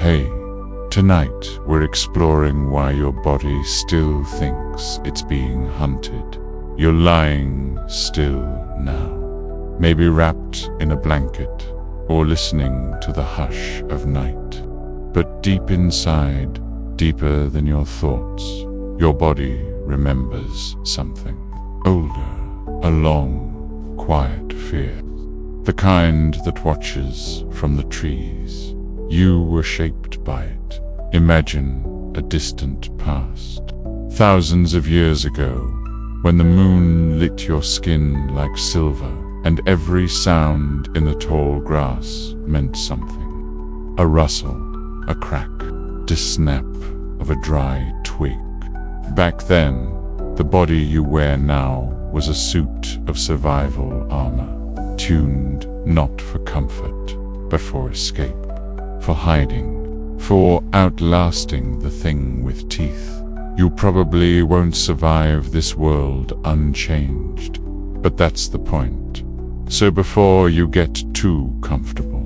Hey, tonight we're exploring why your body still thinks it's being hunted. You're lying still now, maybe wrapped in a blanket or listening to the hush of night. But deep inside, deeper than your thoughts, your body remembers something older, a long, quiet fear. The kind that watches from the trees. You were shaped by it. Imagine a distant past. Thousands of years ago, when the moon lit your skin like silver, and every sound in the tall grass meant something. A rustle, a crack, the snap of a dry twig. Back then, the body you wear now was a suit of survival armor, tuned not for comfort, but for escape, for hiding, for outlasting the thing with teeth. You probably won't survive this world unchanged, but that's the point. So before you get too comfortable,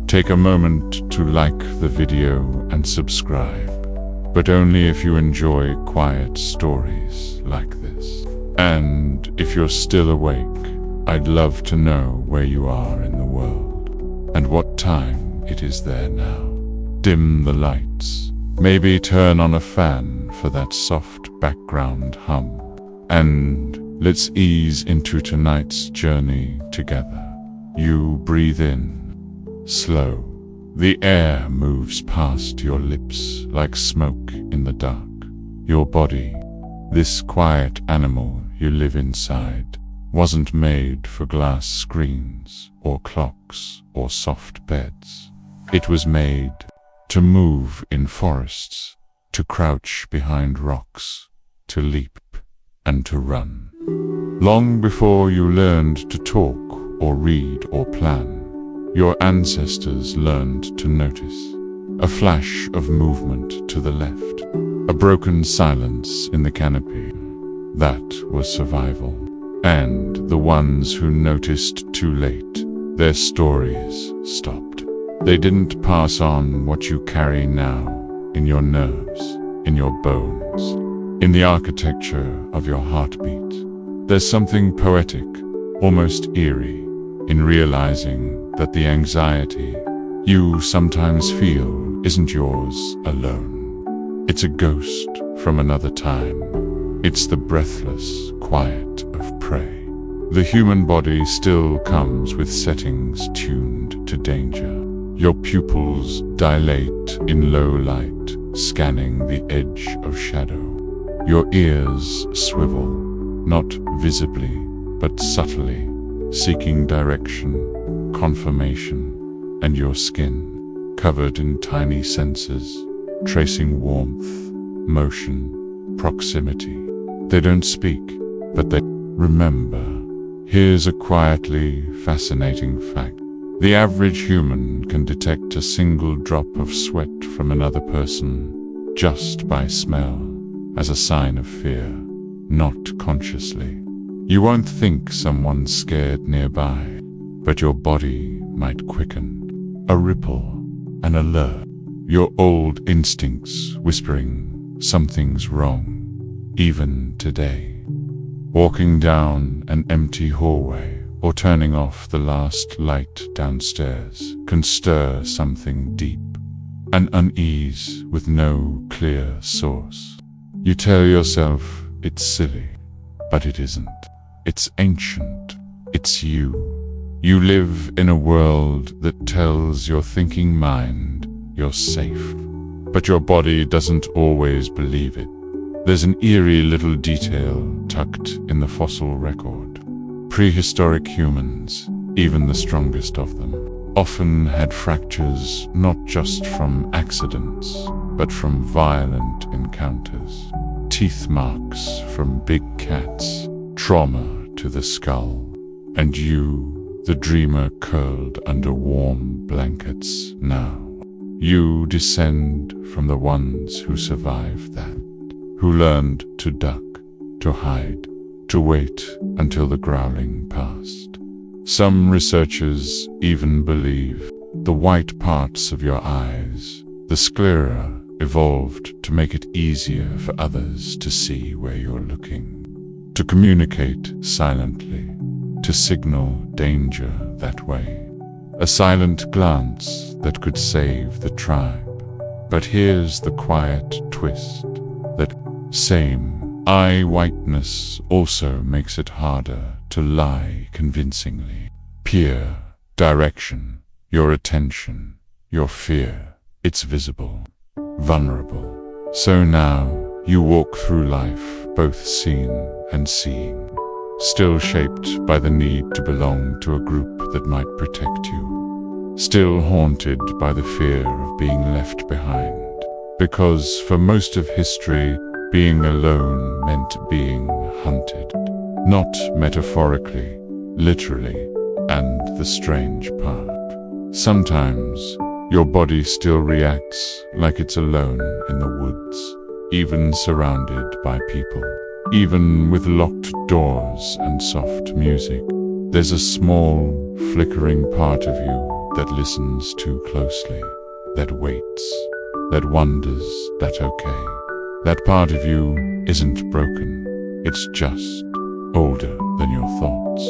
take a moment to like the video and subscribe, but only if you enjoy quiet stories like this. And if you're still awake, I'd love to know where you are in the world, and what time it is there now. Dim the lights, maybe turn on a fan for that soft background hum, and let's ease into tonight's journey together. You breathe in, slow. The air moves past your lips like smoke in the dark. Your body, this quiet animal you live inside, wasn't made for glass screens or clocks or soft beds. It was made to move in forests, to crouch behind rocks, to leap and to run. Long before you learned to talk or read or plan, your ancestors learned to notice. A flash of movement to the left, a broken silence in the canopy. That was survival. And the ones who noticed too late, their stories stopped. They didn't pass on what you carry now, in your nerves, in your bones, in the architecture of your heartbeat. There's something poetic, almost eerie, in realizing that the anxiety you sometimes feel isn't yours alone. It's a ghost from another time. It's the breathless quiet of prey. The human body still comes with settings tuned to danger. Your pupils dilate in low light, scanning the edge of shadow. Your ears swivel, not visibly, but subtly, seeking direction, confirmation, and your skin, covered in tiny sensors, tracing warmth, motion, proximity. They don't speak, but they remember. Here's a quietly fascinating fact. The average human can detect a single drop of sweat from another person just by smell, as a sign of fear, not consciously. You won't think someone's scared nearby, but your body might quicken. A ripple, an alert. Your old instincts whispering something's wrong, even today. Walking down an empty hallway or turning off the last light downstairs can stir something deep, an unease with no clear source. You tell yourself it's silly, but it isn't. It's ancient. It's you. You live in a world that tells your thinking mind you're safe, but your body doesn't always believe it. There's an eerie little detail tucked in the fossil record. Prehistoric humans, even the strongest of them, often had fractures not just from accidents, but from violent encounters. Teeth marks from big cats, trauma to the skull, and you, the dreamer curled under warm blankets now. You descend from the ones who survived that, who learned to duck, to hide, to wait until the growling passed. Some researchers even believe the white parts of your eyes, The sclera evolved to make it easier for others to see where you're looking, to communicate silently, to signal danger that way. A silent glance that could save the tribe. But here's the quiet twist. That same eye whiteness also makes it harder to lie convincingly. Peer, direction, your attention, your fear, it's visible, vulnerable. So now you walk through life both seen and seeing, still shaped by the need to belong to a group that might protect you, still haunted by the fear of being left behind. Because for most of history, being alone meant being hunted, not metaphorically, literally. And the strange part, sometimes your body still reacts like it's alone in the woods, even surrounded by people. Even with locked doors and soft music, there's a small, flickering part of you that listens too closely, that waits, that wonders that okay. That part of you isn't broken, it's just older than your thoughts.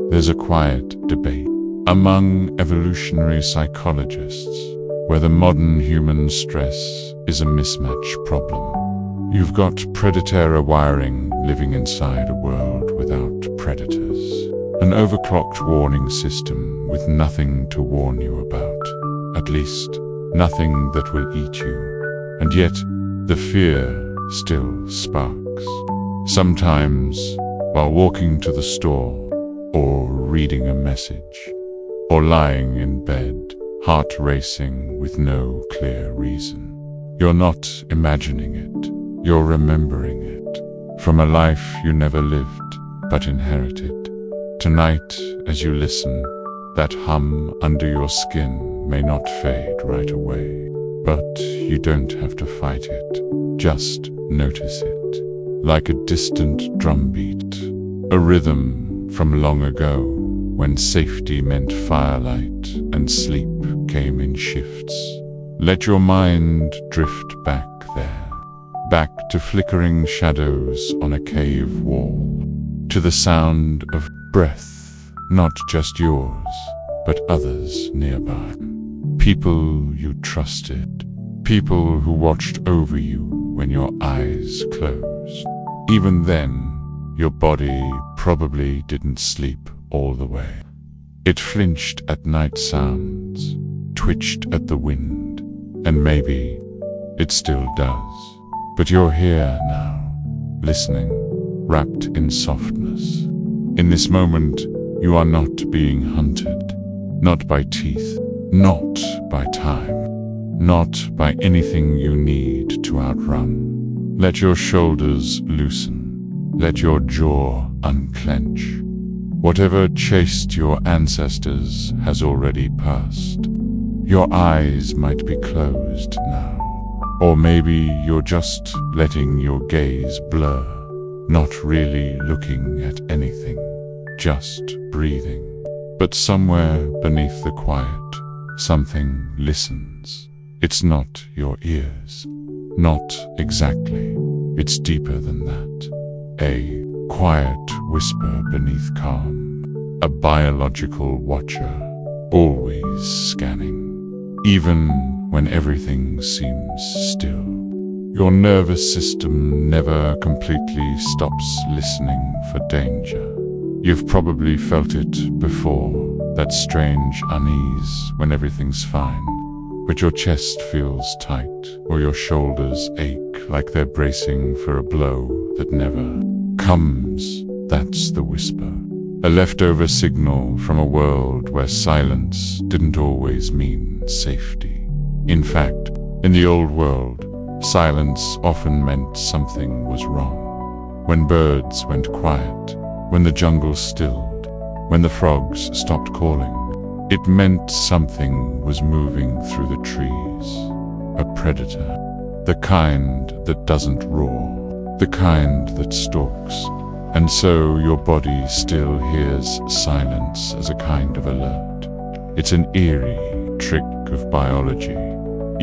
There's a quiet debate among evolutionary psychologists whether modern human stress is a mismatch problem. You've got predator wiring living inside a world without predators, an overclocked warning system with nothing to warn you about, at least nothing that will eat you. And yet, the fear still sparks. Sometimes, while walking to the store, or reading a message, or lying in bed, heart racing with no clear reason. You're not imagining it, you're remembering it, from a life you never lived, but inherited. Tonight, as you listen, that hum under your skin may not fade right away, but you don't have to fight it, just notice it, like a distant drumbeat, a rhythm from long ago, when safety meant firelight and sleep came in shifts. Let your mind drift back there, back to flickering shadows on a cave wall, to the sound of breath, not just yours, but others nearby. People you trusted, people who watched over you when your eyes closed. Even then, your body probably didn't sleep all the way. It flinched at night sounds, twitched at the wind, and maybe it still does. But you're here now, listening, wrapped in softness. In this moment, you are not being hunted, not by teeth, not by time, not by anything you need to outrun. Let your shoulders loosen. Let your jaw unclench. Whatever chased your ancestors has already passed. Your eyes might be closed now. Or maybe you're just letting your gaze blur, not really looking at anything, just breathing. But somewhere beneath the quiet, something listens. It's not your ears. Not exactly. It's deeper than that. A quiet whisper beneath calm, a biological watcher, always scanning, even when everything seems still. Your nervous system never completely stops listening for danger. You've probably felt it before, that strange unease when everything's fine, but your chest feels tight, or your shoulders ache like they're bracing for a blow that never comes. That's the whisper. A leftover signal from a world where silence didn't always mean safety. In fact, in the old world, silence often meant something was wrong. When birds went quiet, when the jungle stilled, when the frogs stopped calling, it meant something was moving through the trees. A predator. The kind that doesn't roar. The kind that stalks. And so your body still hears silence as a kind of alert. It's an eerie trick of biology.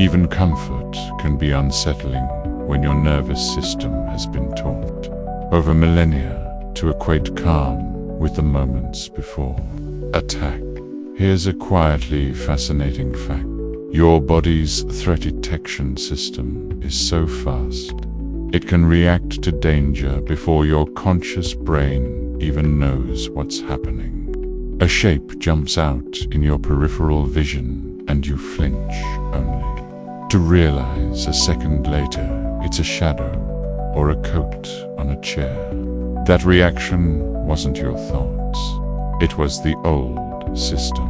Even comfort can be unsettling when your nervous system has been taught over millennia to equate calm with the moments before attack. Here's a quietly fascinating fact. Your body's threat detection system is so fast, it can react to danger before your conscious brain even knows what's happening. A shape jumps out in your peripheral vision and you flinch, only to realize a second later it's a shadow or a coat on a chair. That reaction wasn't your thoughts. It was the old system,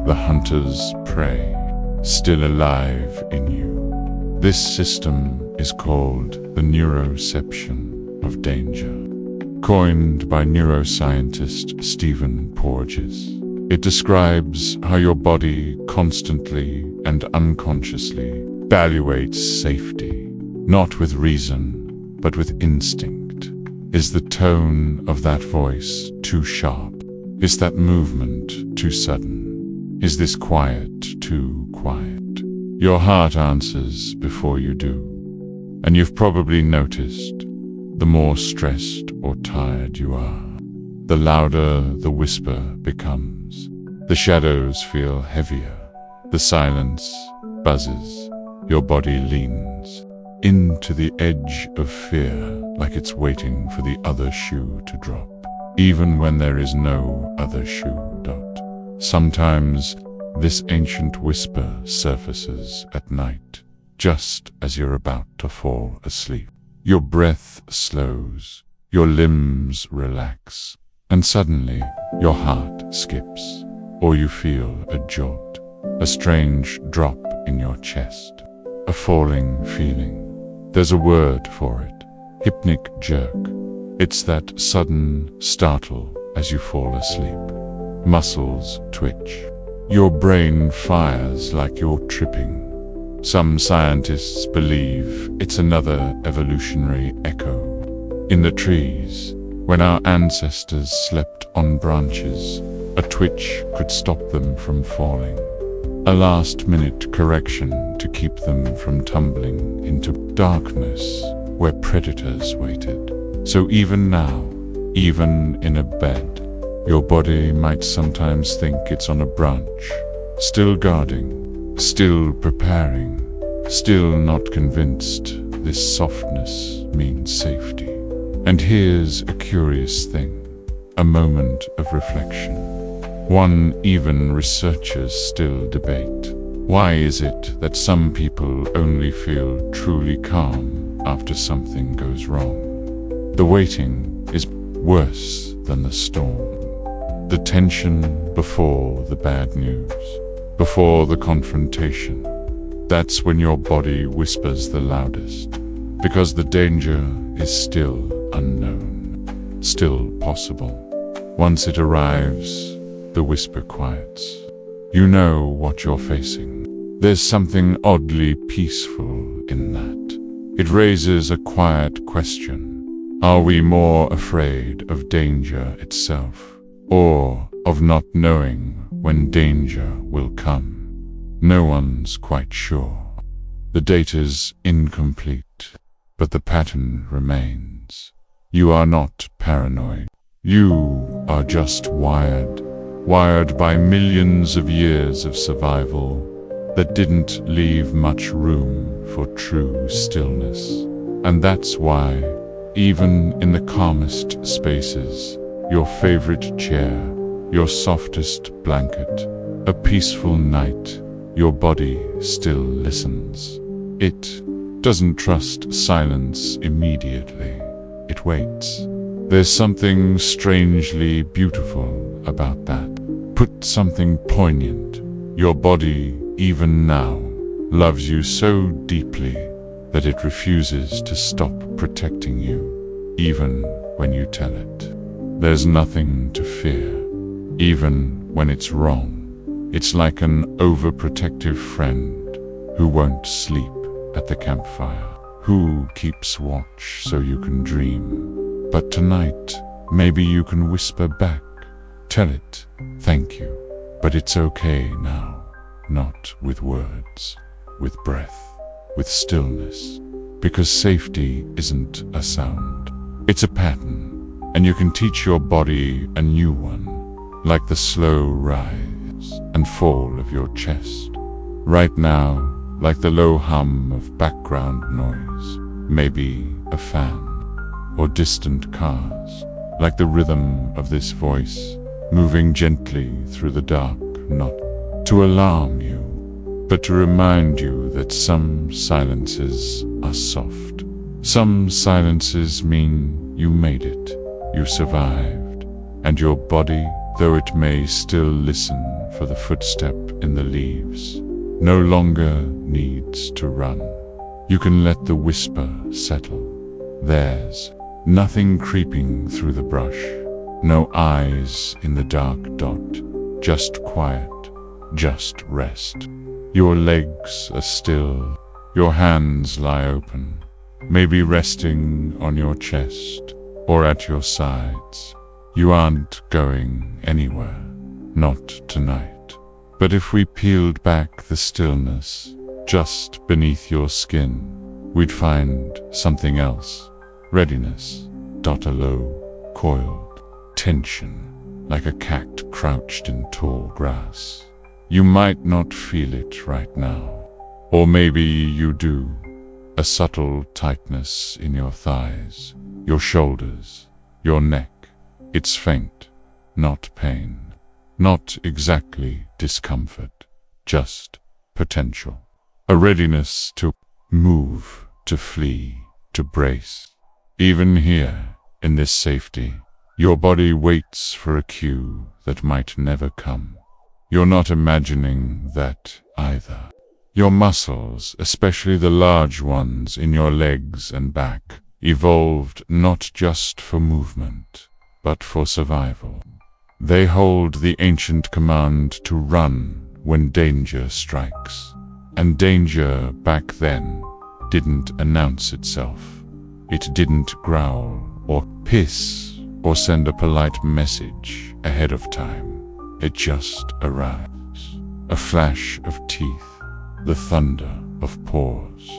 the hunter's prey, still alive in you. This system is called the neuroception of danger, coined by neuroscientist Stephen Porges. It describes how your body constantly and unconsciously evaluates safety, not with reason, but with instinct. Is the tone of that voice too sharp? Is that movement too sudden? Is this quiet too quiet? Your heart answers before you do. And you've probably noticed, the more stressed or tired you are, the louder the whisper becomes. The shadows feel heavier. The silence buzzes. Your body leans into the edge of fear, like it's waiting for the other shoe to drop, even when there is no other shoe. Sometimes this ancient whisper surfaces at night, just as you're about to fall asleep. Your breath slows, your limbs relax, and suddenly your heart skips, or you feel a jolt, a strange drop in your chest, a falling feeling. There's a word for it: hypnic jerk. It's that sudden startle as you fall asleep. Muscles twitch. Your brain fires like you're tripping. Some scientists believe it's another evolutionary echo. In the trees, when our ancestors slept on branches, a twitch could stop them from falling. A last-minute correction to keep them from tumbling into darkness where predators waited. So even now, even in a bed, your body might sometimes think it's on a branch, still guarding, still preparing, still not convinced this softness means safety. And here's a curious thing, a moment of reflection. One even researchers still debate. Why is it that some people only feel truly calm after something goes wrong? The waiting is worse than the storm. The tension before the bad news, before the confrontation. That's when your body whispers the loudest, because the danger is still unknown, still possible. Once it arrives, the whisper quiets. You know what you're facing. There's something oddly peaceful in that. It raises a quiet question. Are we more afraid of danger itself, or of not knowing when danger will come? No one's quite sure. The data's incomplete, but the pattern remains. You are not paranoid. You are just wired by millions of years of survival that didn't leave much room for true stillness. And that's why, even in the calmest spaces, your favorite chair, your softest blanket, a peaceful night, your body still listens. It doesn't trust silence immediately. It waits. There's something strangely beautiful about that. Put something poignant. Your body, even now, loves you so deeply that it refuses to stop protecting you, even when you tell it. There's nothing to fear, even when it's wrong. It's like an overprotective friend who won't sleep at the campfire, who keeps watch so you can dream. But tonight, maybe you can whisper back. Tell it, thank you, but it's okay now, not with words. with breath, with stillness, because safety isn't a sound. It's a pattern, and you can teach your body a new one, like the slow rise and fall of your chest. Right now, like the low hum of background noise, maybe a fan, or distant cars, like the rhythm of this voice, moving gently through the dark, not to alarm you, but to remind you that some silences are soft. Some silences mean you made it, you survived, and your body, though it may still listen for the footstep in the leaves, no longer needs to run. You can let the whisper settle. There's nothing creeping through the brush, no eyes in the dark dot, just quiet, just rest. Your legs are still, your hands lie open, maybe resting on your chest or at your sides. You aren't going anywhere, not tonight. But if we peeled back the stillness just beneath your skin, we'd find something else. Readiness, a low, coiled tension, like a cat crouched in tall grass. You might not feel it right now, or maybe you do. A subtle tightness in your thighs, your shoulders, your neck. It's faint, not pain. Not exactly discomfort, just potential. A readiness to move, to flee, to brace. Even here, in this safety, your body waits for a cue that might never come. You're not imagining that either. Your muscles, especially the large ones in your legs and back, evolved not just for movement, but for survival. They hold the ancient command to run when danger strikes. And danger back then didn't announce itself. It didn't growl or hiss or send a polite message ahead of time. It just arrives. A flash of teeth, the thunder of paws,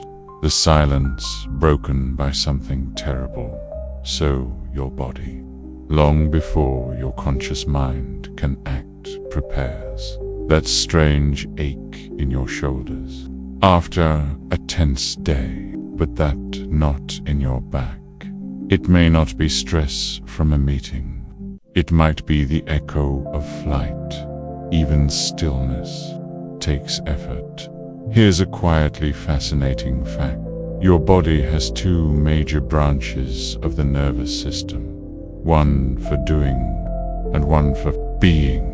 the silence broken by something terrible. So your body, long before your conscious mind can act, prepares. That strange ache in your shoulders after a tense day, but that knot in your back. It may not be stress from a meeting. It might be the echo of flight. Even stillness takes effort. Here's a quietly fascinating fact. Your body has two major branches of the nervous system. One for doing and one for being.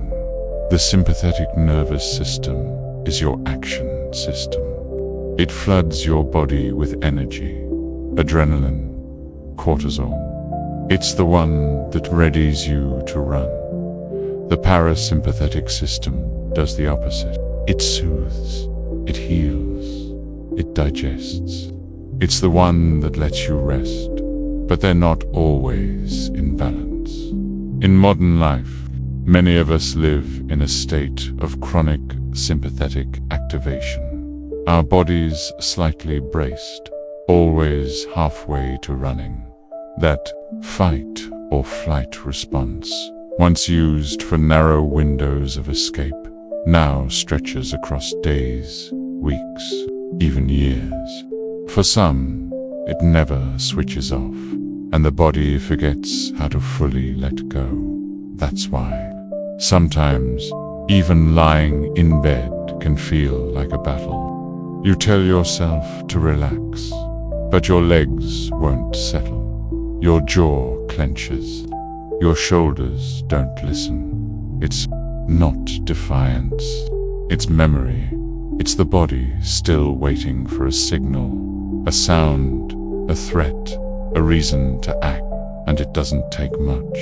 The sympathetic nervous system is your action system. It floods your body with energy, adrenaline, cortisol. It's the one that readies you to run. The parasympathetic system does the opposite. It soothes, it heals, it digests. It's the one that lets you rest. But they're not always in balance. In modern life, many of us live in a state of chronic sympathetic activation. Our bodies slightly braced, always halfway to running. That fight or flight response, once used for narrow windows of escape, now stretches across days, weeks, even years. For some, it never switches off, and the body forgets how to fully let go. That's why sometimes even lying in bed can feel like a battle. You tell yourself to relax, but your legs won't settle. Your jaw clenches. Your shoulders don't listen. It's not defiance. It's memory. It's the body still waiting for a signal, a sound, a threat, a reason to act. And it doesn't take much.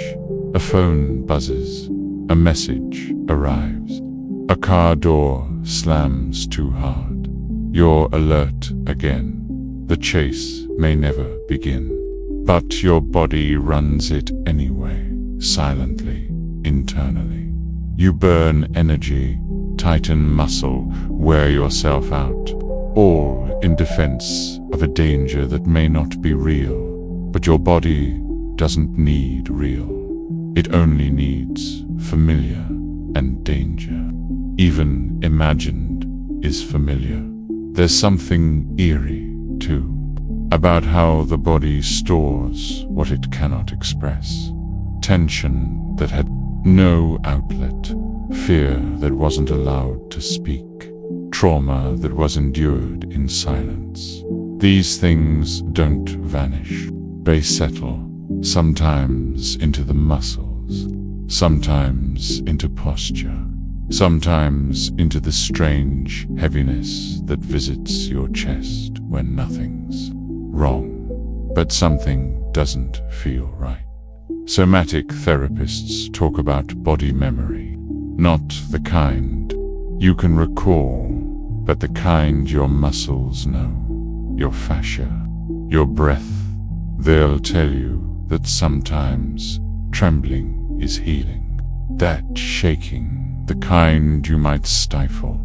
A phone buzzes. A message arrives. A car door slams too hard. You're alert again. The chase may never begin. But your body runs it anyway, silently, internally. You burn energy, tighten muscle, wear yourself out. all in defense of a danger that may not be real. But your body doesn't need real. It only needs familiar, and danger, even imagined, is familiar. There's something eerie, too, about how the body stores what it cannot express. Tension that had no outlet, fear that wasn't allowed to speak, trauma that was endured in silence. These things don't vanish. They settle, sometimes into the muscles, sometimes into posture, sometimes into the strange heaviness that visits your chest when nothing's wrong, but something doesn't feel right. Somatic therapists talk about body memory, not the kind you can recall, but the kind your muscles know, your fascia, your breath. They'll tell you that sometimes trembling is healing, that shaking, the kind you might stifle,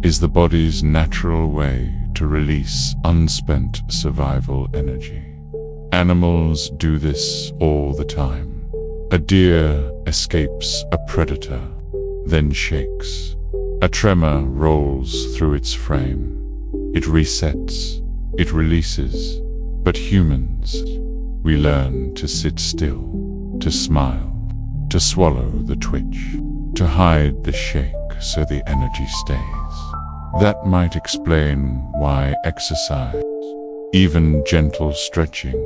is the body's natural way to release unspent survival energy. Animals do this all the time. A deer escapes a predator, then shakes. A tremor rolls through its frame. It resets, it releases. But humans, we learn to sit still, to smile, to swallow the twitch, to hide the shake so the energy stays. That might explain why exercise, even gentle stretching,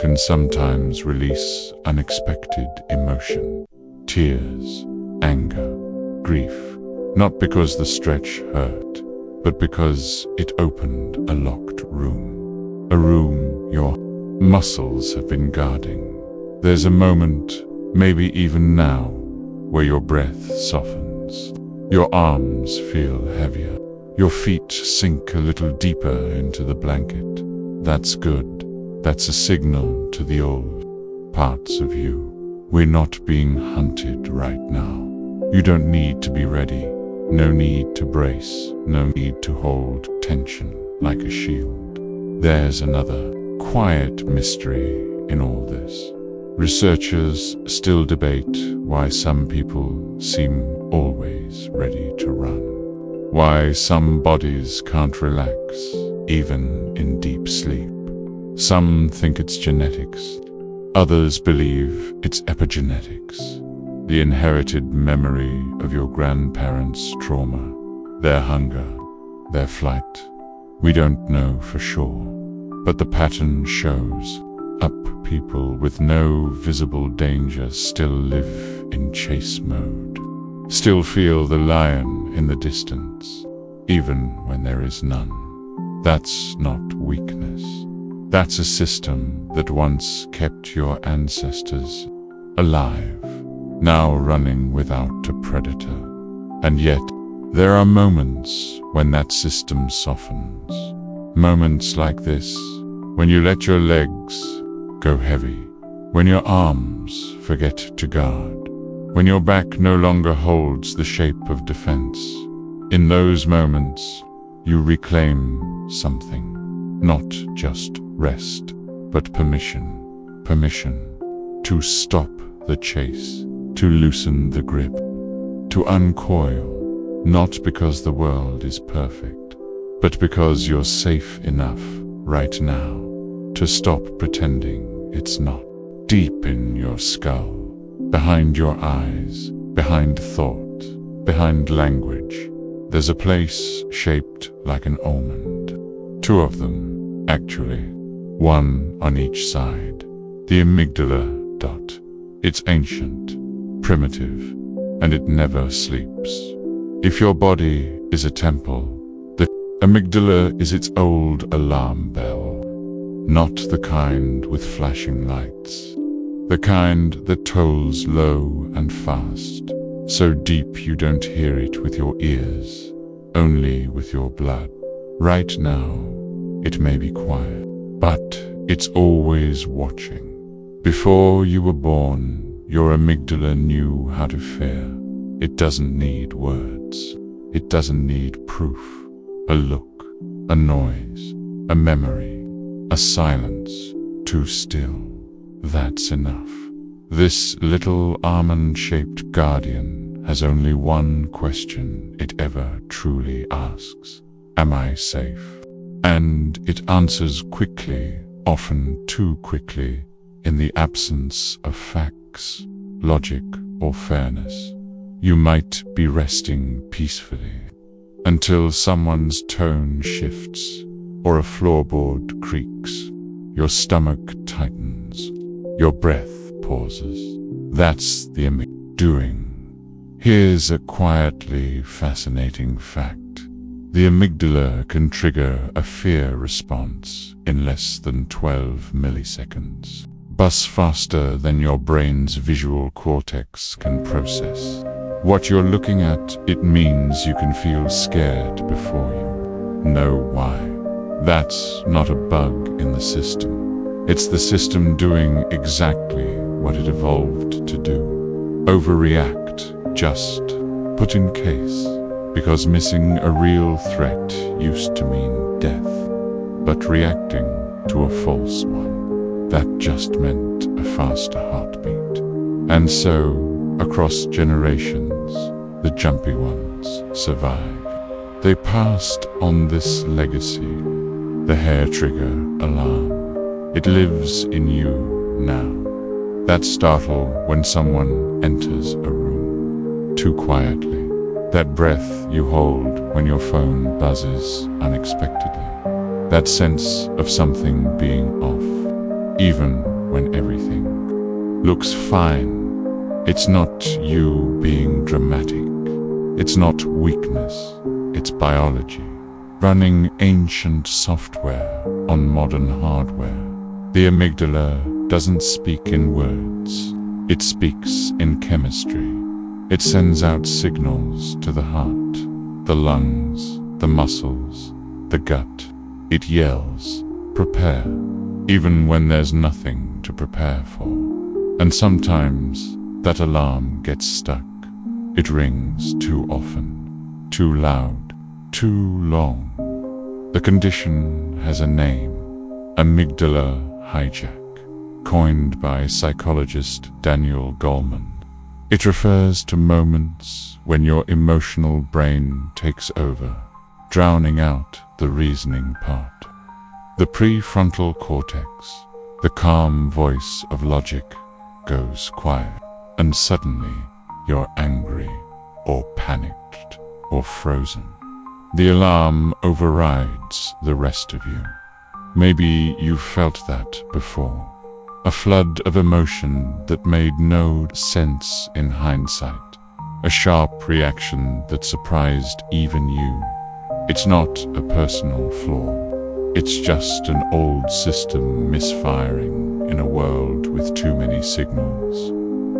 can sometimes release unexpected emotion, tears, anger, grief, not because the stretch hurt, but because it opened a locked room. A room your muscles have been guarding. There's a moment, maybe even now, where your breath softens. Your arms feel heavier. Your feet sink a little deeper into the blanket. That's good. That's a signal to the old parts of you. We're not being hunted right now. You don't need to be ready. No need to brace. No need to hold tension like a shield. There's another quiet mystery in all this. Researchers still debate why some people seem always ready to run, why some bodies can't relax, even in deep sleep. Some think it's genetics, others believe it's epigenetics, the inherited memory of your grandparents' trauma, their hunger, their flight. We don't know for sure, but the pattern shows up. People with no visible danger still live in chase mode, still feel the lion in the distance, even when there is none. That's not weakness. That's a system that once kept your ancestors alive, now running without a predator. And yet, there are moments when that system softens. Moments like this, when you let your legs go heavy, when your arms forget to guard, when your back no longer holds the shape of defense. In those moments, you reclaim something, not just rest, but permission. Permission to stop the chase, to loosen the grip, to uncoil, not because the world is perfect, but because you're safe enough right now to stop pretending it's not. Deep in your skull, behind your eyes, behind thought, behind language, there's a place shaped like an almond. Two of them, actually, one on each side. The amygdala dot. It's ancient, primitive, and it never sleeps. If your body is a temple, the amygdala is its old alarm bell. Not the kind with flashing lights, the kind that tolls low and fast, so deep you don't hear it with your ears, only with your blood. Right now, it may be quiet, but it's always watching. Before you were born, your amygdala knew how to fear. It doesn't need words. It doesn't need proof. A look, a noise, a memory, a silence, too still. That's enough. This little almond-shaped guardian has only one question it ever truly asks. Am I safe? And it answers quickly, often too quickly, in the absence of facts, logic, or fairness. You might be resting peacefully until someone's tone shifts or a floorboard creaks. Your stomach tightens. Your breath pauses. That's the doing. Here's a quietly fascinating fact. The amygdala can trigger a fear response in less than 12 milliseconds. Bus faster than your brain's visual cortex can process. What you're looking at, it means you can feel scared before you know why. That's not a bug in the system. It's the system doing exactly what it evolved to do. Overreact, just put in case, because missing a real threat used to mean death. But reacting to a false one, that just meant a faster heartbeat. And so, across generations, the jumpy ones survived. They passed on this legacy, the hair trigger alarm. It lives in you now. That startle when someone enters a room too quietly. That breath you hold when your phone buzzes unexpectedly. That sense of something being off, even when everything looks fine. It's not you being dramatic. It's not weakness. It's biology, running ancient software on modern hardware. The amygdala doesn't speak in words. It speaks in chemistry. It sends out signals to the heart, the lungs, the muscles, the gut. It yells, prepare, even when there's nothing to prepare for. And sometimes that alarm gets stuck. It rings too often, too loud, too long. The condition has a name, amygdala hijack, coined by psychologist Daniel Goleman. It refers to moments when your emotional brain takes over, drowning out the reasoning part. The prefrontal cortex, the calm voice of logic, goes quiet, and suddenly you're angry, or panicked, or frozen. The alarm overrides the rest of you. Maybe you've felt that before. A flood of emotion that made no sense in hindsight. A sharp reaction that surprised even you. It's not a personal flaw. It's just an old system misfiring in a world with too many signals.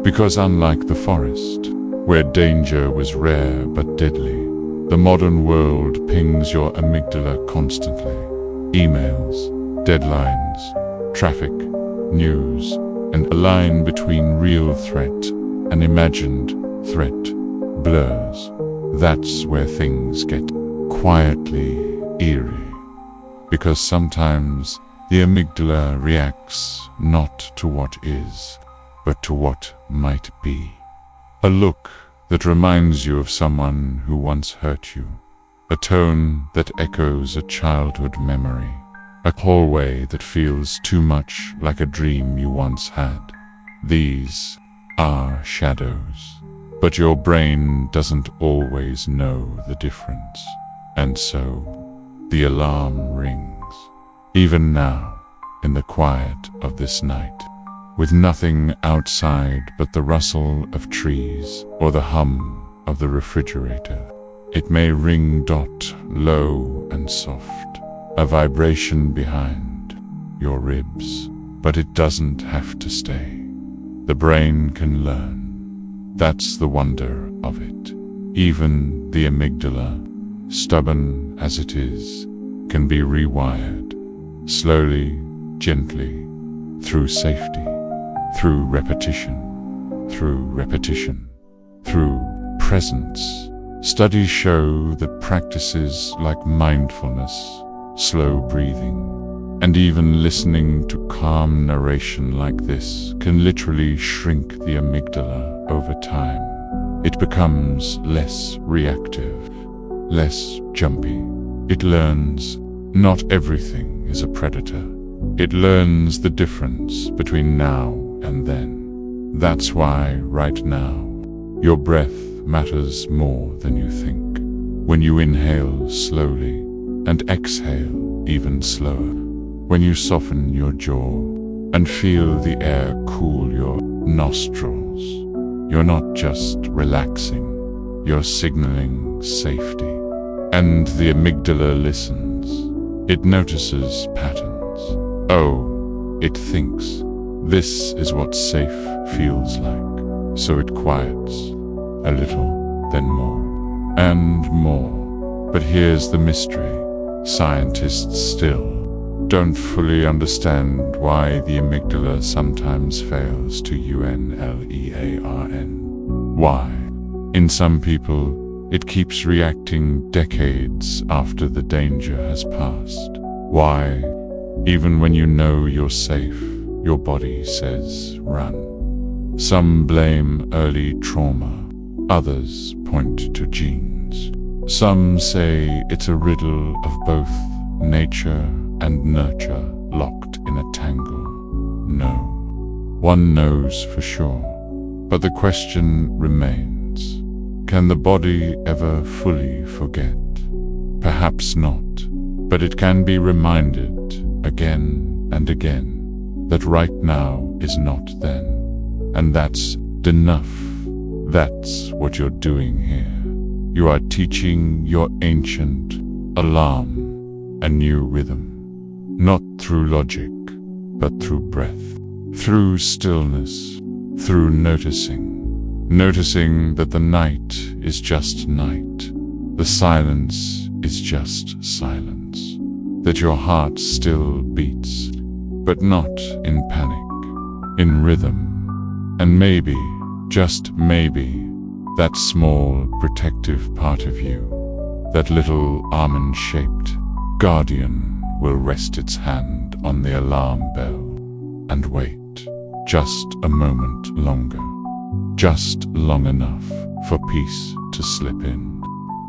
Because unlike the forest, where danger was rare but deadly, the modern world pings your amygdala constantly. Emails, deadlines, traffic, news, and a line between real threat and imagined threat blurs. That's where things get quietly eerie. Because sometimes the amygdala reacts not to what is, but to what might be. A look that reminds you of someone who once hurt you. A tone that echoes a childhood memory. A hallway that feels too much like a dream you once had. These are shadows, but your brain doesn't always know the difference. And so, the alarm rings. Even now, in the quiet of this night, with nothing outside but the rustle of trees or the hum of the refrigerator, it may ring low and soft. A vibration behind your ribs, but it doesn't have to stay. The brain can learn. That's the wonder of it. Even the amygdala, stubborn as it is, can be rewired, slowly, gently, through safety, through repetition, through presence. Studies show that practices like mindfulness, slow breathing. And even listening to calm narration like this can literally shrink the amygdala over time. It becomes less reactive, less jumpy. It learns not everything is a predator. It learns the difference between now and then. That's why, right now, your breath matters more than you think. When you inhale slowly and exhale even slower. When you soften your jaw and feel the air cool your nostrils, you're not just relaxing, you're signaling safety. And the amygdala listens. It notices patterns. Oh, it thinks, this is what safe feels like. So it quiets a little, then more, and more. But here's the mystery. Scientists still don't fully understand why the amygdala sometimes fails to unlearn. Why? In some people, it keeps reacting decades after the danger has passed. Why? Even when you know you're safe, your body says run. Some blame early trauma, others point to genes. Some say it's a riddle of both nature and nurture locked in a tangle. No, one knows for sure. But the question remains, can the body ever fully forget? Perhaps not, but it can be reminded again and again that right now is not then. And that's enough. That's what you're doing here. You are teaching your ancient alarm a new rhythm. Not through logic, but through breath, through stillness, through noticing that the night is just night, the silence is just silence, that your heart still beats, but not in panic, in rhythm, and maybe, just maybe, that small protective part of you, that little almond-shaped guardian will rest its hand on the alarm bell and wait just a moment longer, just long enough for peace to slip in.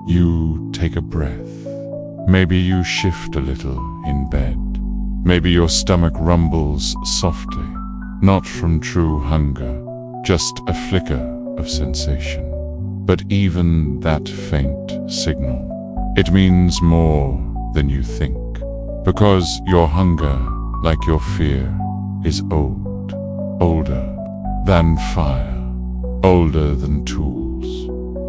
You take a breath. Maybe you shift a little in bed. Maybe your stomach rumbles softly, not from true hunger, just a flicker of sensation. But even that faint signal, it means more than you think. Because your hunger, like your fear, is old, older than fire, older than tools.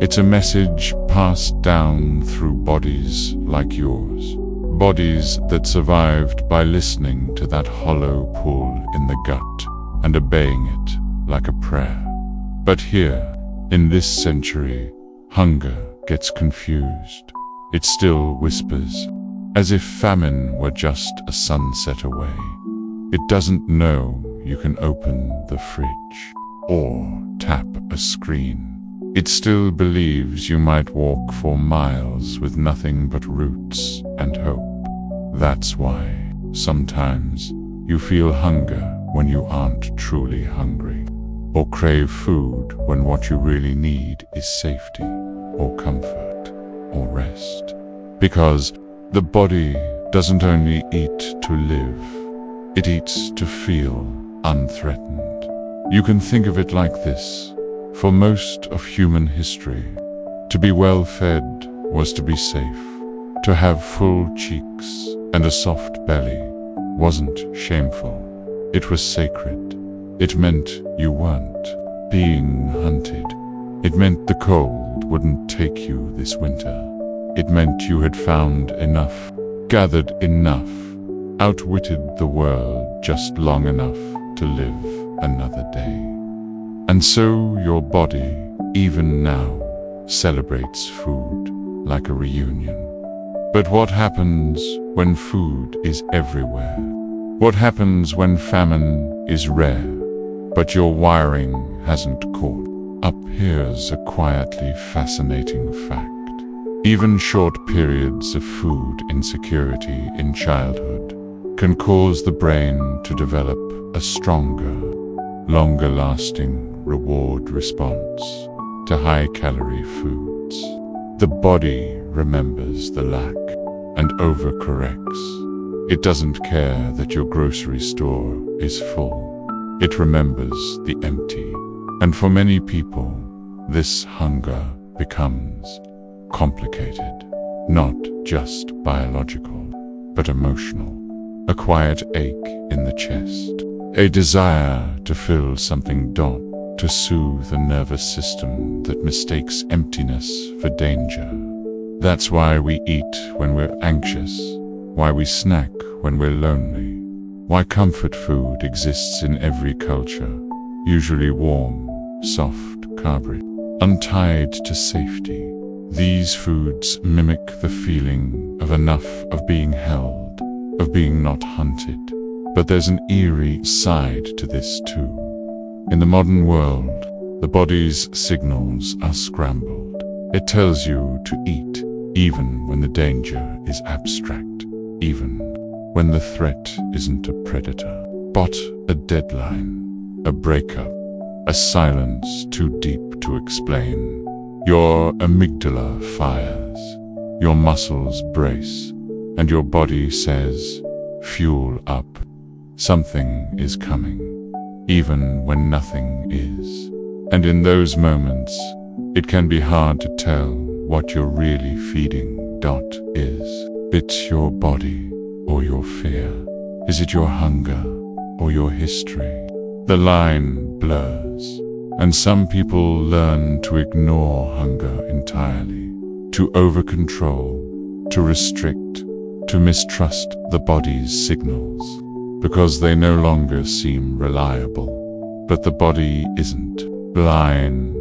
It's a message passed down through bodies like yours, bodies that survived by listening to that hollow pull in the gut and obeying it like a prayer. But here, in this century, hunger gets confused. It still whispers, as if famine were just a sunset away. It doesn't know you can open the fridge or tap a screen. It still believes you might walk for miles with nothing but roots and hope. That's why sometimes you feel hunger when you aren't truly hungry, or crave food when what you really need is safety, or comfort, or rest. Because the body doesn't only eat to live, it eats to feel unthreatened. You can think of it like this. For most of human history, to be well fed was to be safe. To have full cheeks and a soft belly wasn't shameful. It was sacred. It meant you weren't being hunted. It meant the cold wouldn't take you this winter. It meant you had found enough, gathered enough, outwitted the world just long enough to live another day. And so your body, even now, celebrates food like a reunion. But what happens when food is everywhere? What happens when famine is rare, but your wiring hasn't caught up? Here's a quietly fascinating fact. Even short periods of food insecurity in childhood can cause the brain to develop a stronger, longer-lasting reward response to high-calorie foods. The body remembers the lack and overcorrects. It doesn't care that your grocery store is full. It remembers the empty. And for many people, this hunger becomes complicated, not just biological, but emotional. A quiet ache in the chest, a desire to fill something to soothe a nervous system that mistakes emptiness for danger. That's why we eat when we're anxious, why we snack when we're lonely, why comfort food exists in every culture, usually warm, soft, carb-rich, untied to safety. These foods mimic the feeling of enough, of being held, of being not hunted. But there's an eerie side to this too. In the modern world, the body's signals are scrambled. It tells you to eat, even when the danger is abstract, even when the threat isn't a predator, but a deadline, a breakup, a silence too deep to explain. Your amygdala fires, your muscles brace, and your body says, fuel up. Something is coming, even when nothing is. And in those moments, it can be hard to tell what you're really feeding. Is it your body or your fear? Is it your hunger or your history? The line blurs, and some people learn to ignore hunger entirely, to over-control, to restrict, to mistrust the body's signals, because they no longer seem reliable. But the body isn't blind.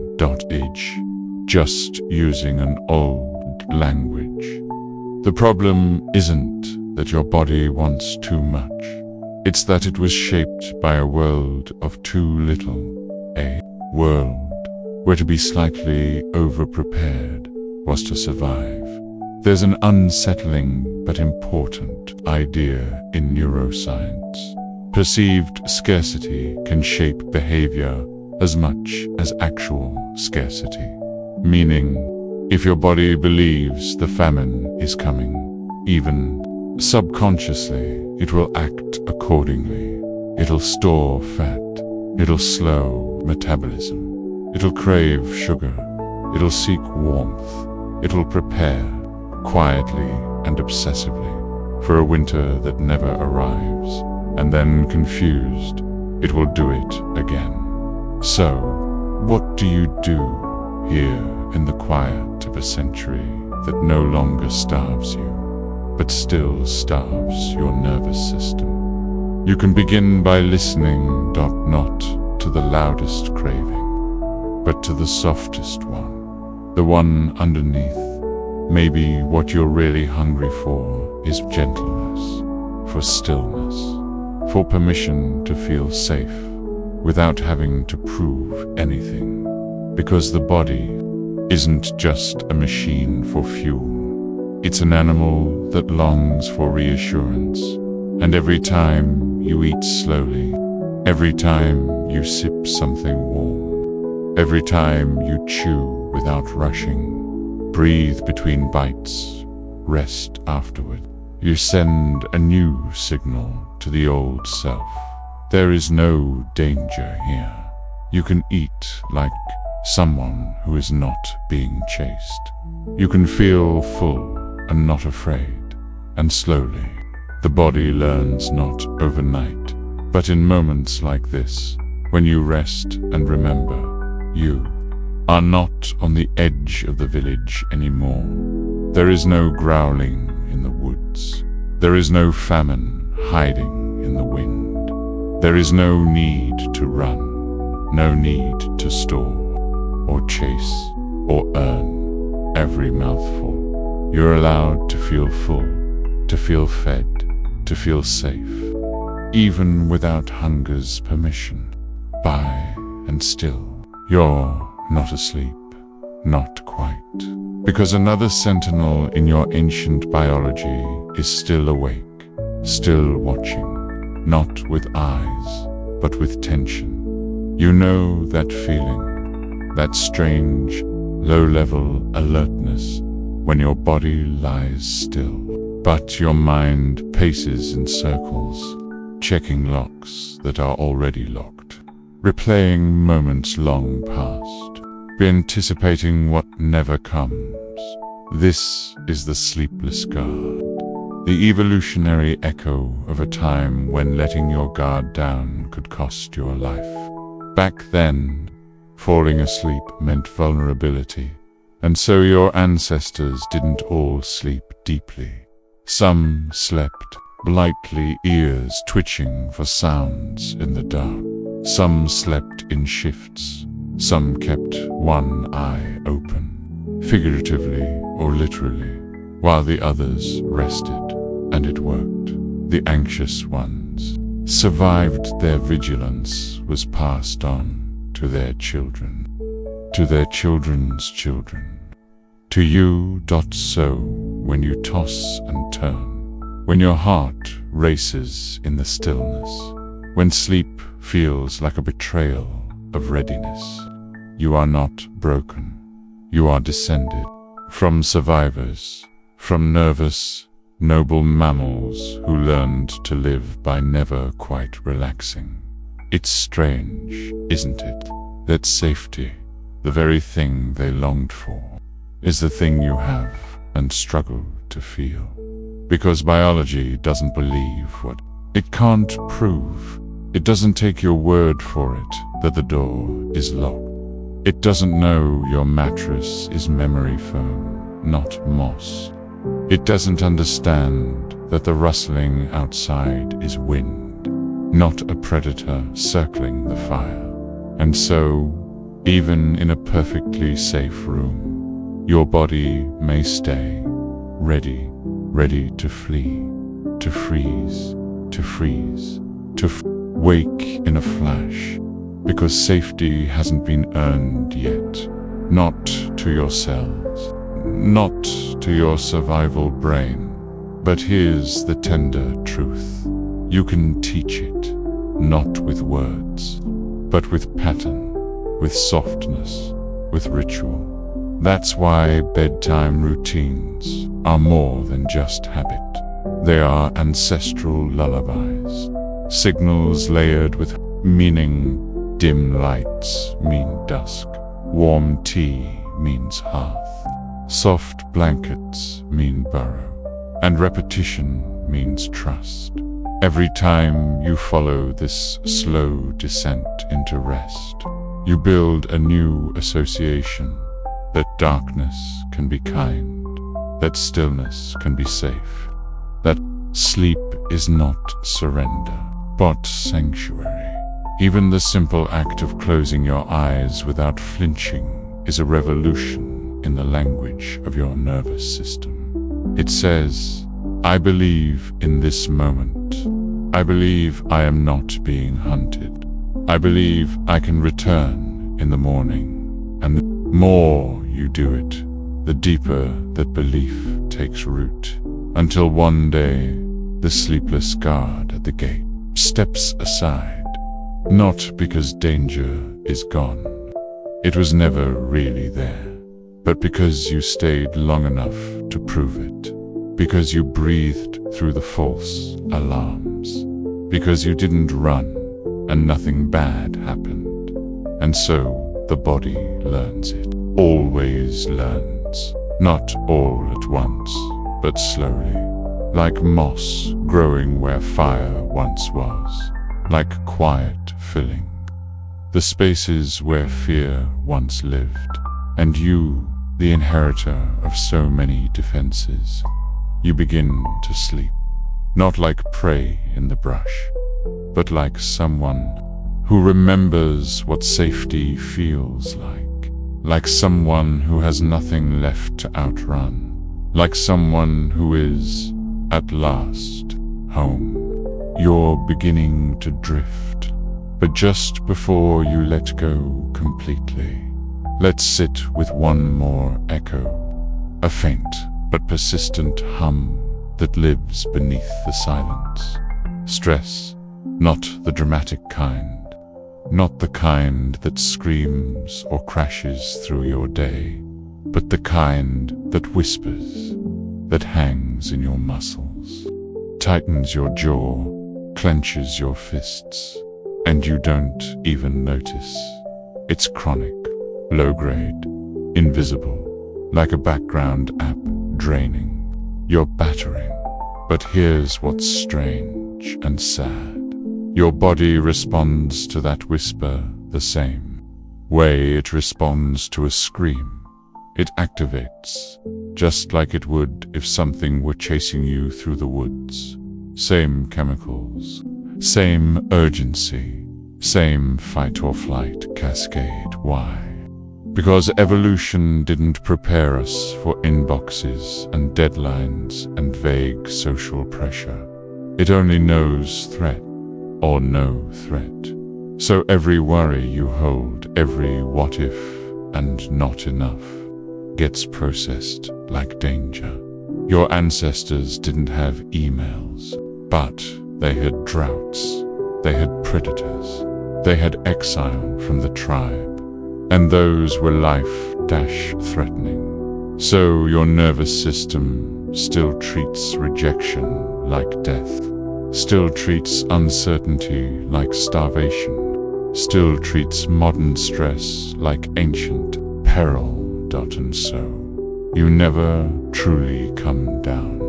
Just using an old language. The problem isn't that your body wants too much. It's that it was shaped by a world of too little. A world where to be slightly over-prepared was to survive. There's an unsettling but important idea in neuroscience. Perceived scarcity can shape behavior as much as actual scarcity. Meaning, if your body believes the famine is coming, even subconsciously, it will act accordingly. It'll store fat. It'll slow metabolism. It'll crave sugar. It'll seek warmth. It'll prepare, quietly and obsessively, for a winter that never arrives. And then, confused, it will do it again. So, what do you do here in the quiet of a century that no longer starves you, but still starves your nervous system? You can begin by listening, not to the loudest craving, but to the softest one, the one underneath. Maybe what you're really hungry for is gentleness, for stillness, for permission to feel safe, without having to prove anything. Because the body isn't just a machine for fuel. It's an animal that longs for reassurance. And every time you eat slowly, every time you sip something warm, every time you chew without rushing, breathe between bites, rest afterward, you send a new signal to the old self. There is no danger here. You can eat like someone who is not being chased. You can feel full and not afraid. And slowly, the body learns not overnight, but in moments like this, when you rest and remember, you are not on the edge of the village anymore. There is no growling in the woods. There is no famine hiding in the wind. There is no need to run, no need to store, or chase, or earn every mouthful. You're allowed to feel full, to feel fed, to feel safe, even without hunger's permission. By and still, you're not asleep, not quite. Because another sentinel in your ancient biology is still awake, still watching, not with eyes, but with tension. You know that feeling, that strange, low-level alertness when your body lies still, but your mind paces in circles, checking locks that are already locked, replaying moments long past, anticipating what never comes. This is the sleepless guard, the evolutionary echo of a time when letting your guard down could cost your life. Back then, falling asleep meant vulnerability, and so your ancestors didn't all sleep deeply. Some slept lightly, ears twitching for sounds in the dark. Some slept in shifts. Some kept one eye open, figuratively or literally, while the others rested, and it worked. The anxious ones survived. Their vigilance was passed on to their children, to their children's children, to you. So, when you toss and turn, when your heart races in the stillness, when sleep feels like a betrayal of readiness, you are not broken. You are descended from survivors, from nervous, noble mammals who learned to live by never quite relaxing. It's strange, isn't it, that safety, the very thing they longed for, is the thing you have and struggle to feel. Because biology doesn't believe what it can't prove. It doesn't take your word for it that the door is locked. It doesn't know your mattress is memory foam, not moss. It doesn't understand that the rustling outside is wind, not a predator circling the fire. And so, even in a perfectly safe room, your body may stay ready to flee, to freeze, to wake in a flash. Because safety hasn't been earned yet, not to your cells, not to your survival brain. But here's the tender truth. You can teach it, not with words, but with pattern, with softness, with ritual. That's why bedtime routines are more than just habit. They are ancestral lullabies, signals layered with meaning. Dim lights mean dusk. Warm tea means hearth. Soft blankets mean burrow. And repetition means trust. Every time you follow this slow descent into rest, you build a new association that darkness can be kind, that stillness can be safe, that sleep is not surrender, but sanctuary. Even the simple act of closing your eyes without flinching is a revolution in the language of your nervous system. It says, I believe in this moment. I believe I am not being hunted. I believe I can return in the morning. And the more you do it, the deeper that belief takes root, until one day the sleepless guard at the gate steps aside. Not because danger is gone. It was never really there. But because you stayed long enough to prove it. Because you breathed through the false alarms. Because you didn't run and nothing bad happened. And so the body learns it. Always learns. Not all at once, but slowly. Like moss growing where fire once was. Like quiet filling the spaces where fear once lived, and you, the inheritor of so many defenses, you begin to sleep, not like prey in the brush, but like someone who remembers what safety feels like someone who has nothing left to outrun, like someone who is, at last, home. You're beginning to drift, but just before you let go completely, Let's sit with one more echo, a faint but persistent hum that lives beneath the silence. Stress, not the dramatic kind, not the kind that screams or crashes through your day, but the kind that whispers, that hangs in your muscles, tightens your jaw, clenches your fists, and you don't even notice. It's chronic, low-grade, invisible, like a background app draining. You're battering. But here's what's strange and sad. Your body responds to that whisper the same way it responds to a scream. It activates, just like it would if something were chasing you through the woods. Same chemicals, same urgency, same fight or flight cascade. Why? Because evolution didn't prepare us for inboxes and deadlines and vague social pressure. It only knows threat or no threat. So every worry you hold, every what if and not enough, gets processed like danger. Your ancestors didn't have emails, but they had droughts, they had predators, they had exile from the tribe. And those were life-threatening. So your nervous system still treats rejection like death, still treats uncertainty like starvation, still treats modern stress like ancient peril. And so, you never truly come down.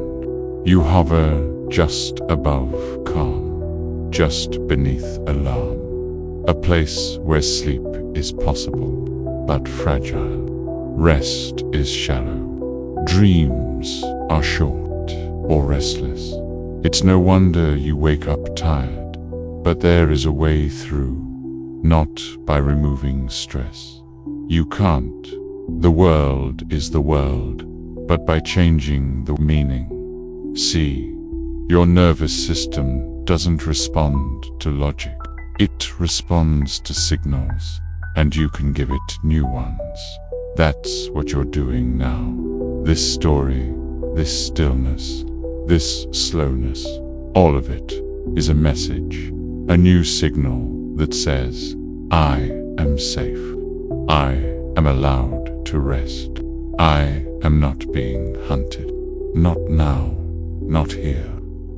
You hover just above calm, just beneath alarm. A place where sleep is possible, but fragile. Rest is shallow. Dreams are short or restless. It's no wonder you wake up tired, but there is a way through, not by removing stress. You can't. The world is the world, but by changing the meaning. See, your nervous system doesn't respond to logic. It responds to signals, and you can give it new ones. That's what you're doing now. This story, this stillness, this slowness, all of it is a message, a new signal that says, I am safe. I am allowed to rest. I am not being hunted. Not now, not here.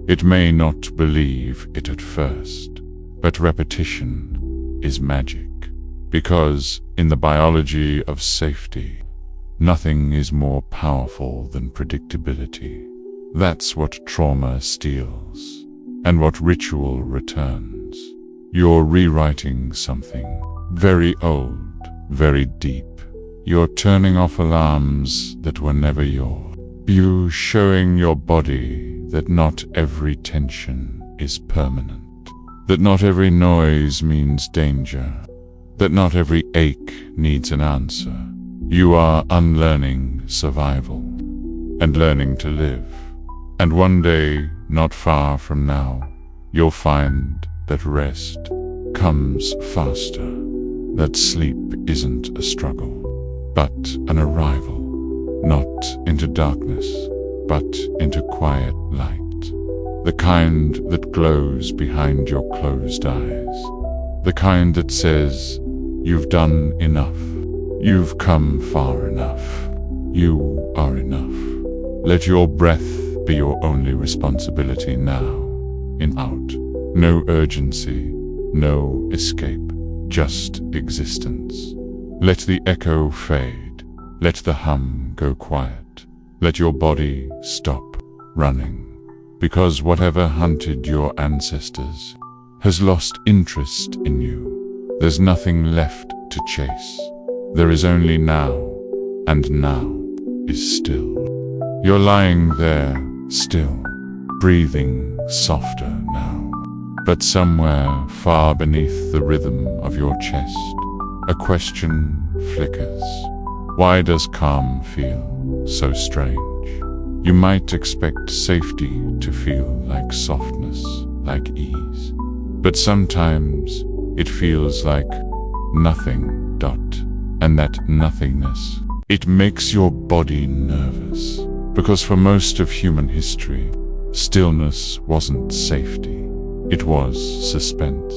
It may not believe it at first, but repetition is magic, because in the biology of safety, nothing is more powerful than predictability. That's what trauma steals, and what ritual returns. You're rewriting something very old, very deep. You're turning off alarms that were never yours. You're showing your body that not every tension is permanent. That not every noise means danger, that not every ache needs an answer. You are unlearning survival and learning to live. And one day, not far from now, you'll find that rest comes faster, that sleep isn't a struggle, but an arrival, not into darkness, but into quiet light. The kind that glows behind your closed eyes. The kind that says, you've done enough. You've come far enough. You are enough. Let your breath be your only responsibility now. In out. No urgency, no escape, just existence. Let the echo fade. Let the hum go quiet. Let your body stop running. Because whatever hunted your ancestors has lost interest in you. There's nothing left to chase. There is only now, and now is still. You're lying there, still, breathing softer now. But somewhere far beneath the rhythm of your chest, a question flickers. Why does calm feel so strange? You might expect safety to feel like softness, like ease. But sometimes it feels like nothing. And that nothingness, it makes your body nervous. Because for most of human history, stillness wasn't safety. It was suspense.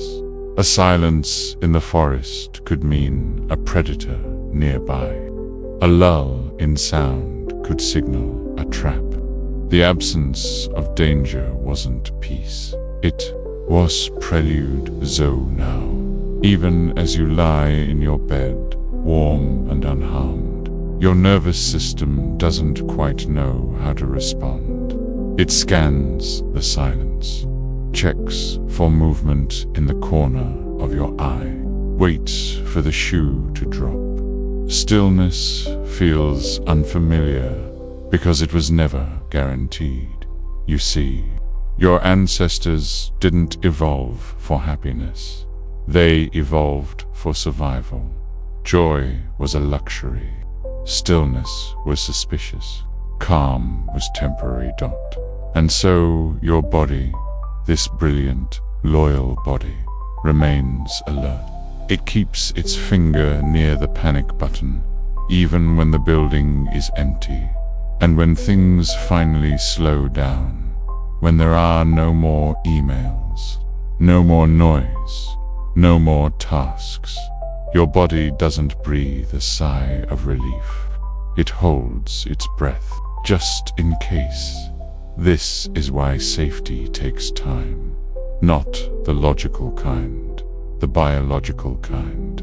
A silence in the forest could mean a predator nearby. A lull in sound could signal a trap. The absence of danger wasn't peace. It was prelude now. Even as you lie in your bed, warm and unharmed, your nervous system doesn't quite know how to respond. It scans the silence, checks for movement in the corner of your eye, waits for the shoe to drop. Stillness feels unfamiliar because it was never guaranteed. You see, your ancestors didn't evolve for happiness. They evolved for survival. Joy was a luxury. Stillness was suspicious. Calm was temporary. And so your body, this brilliant, loyal body, remains alert. It keeps its finger near the panic button, even when the building is empty, and when things finally slow down, when there are no more emails, no more noise, no more tasks. Your body doesn't breathe a sigh of relief. It holds its breath, just in case. This is why safety takes time. Not the logical kind, the biological kind.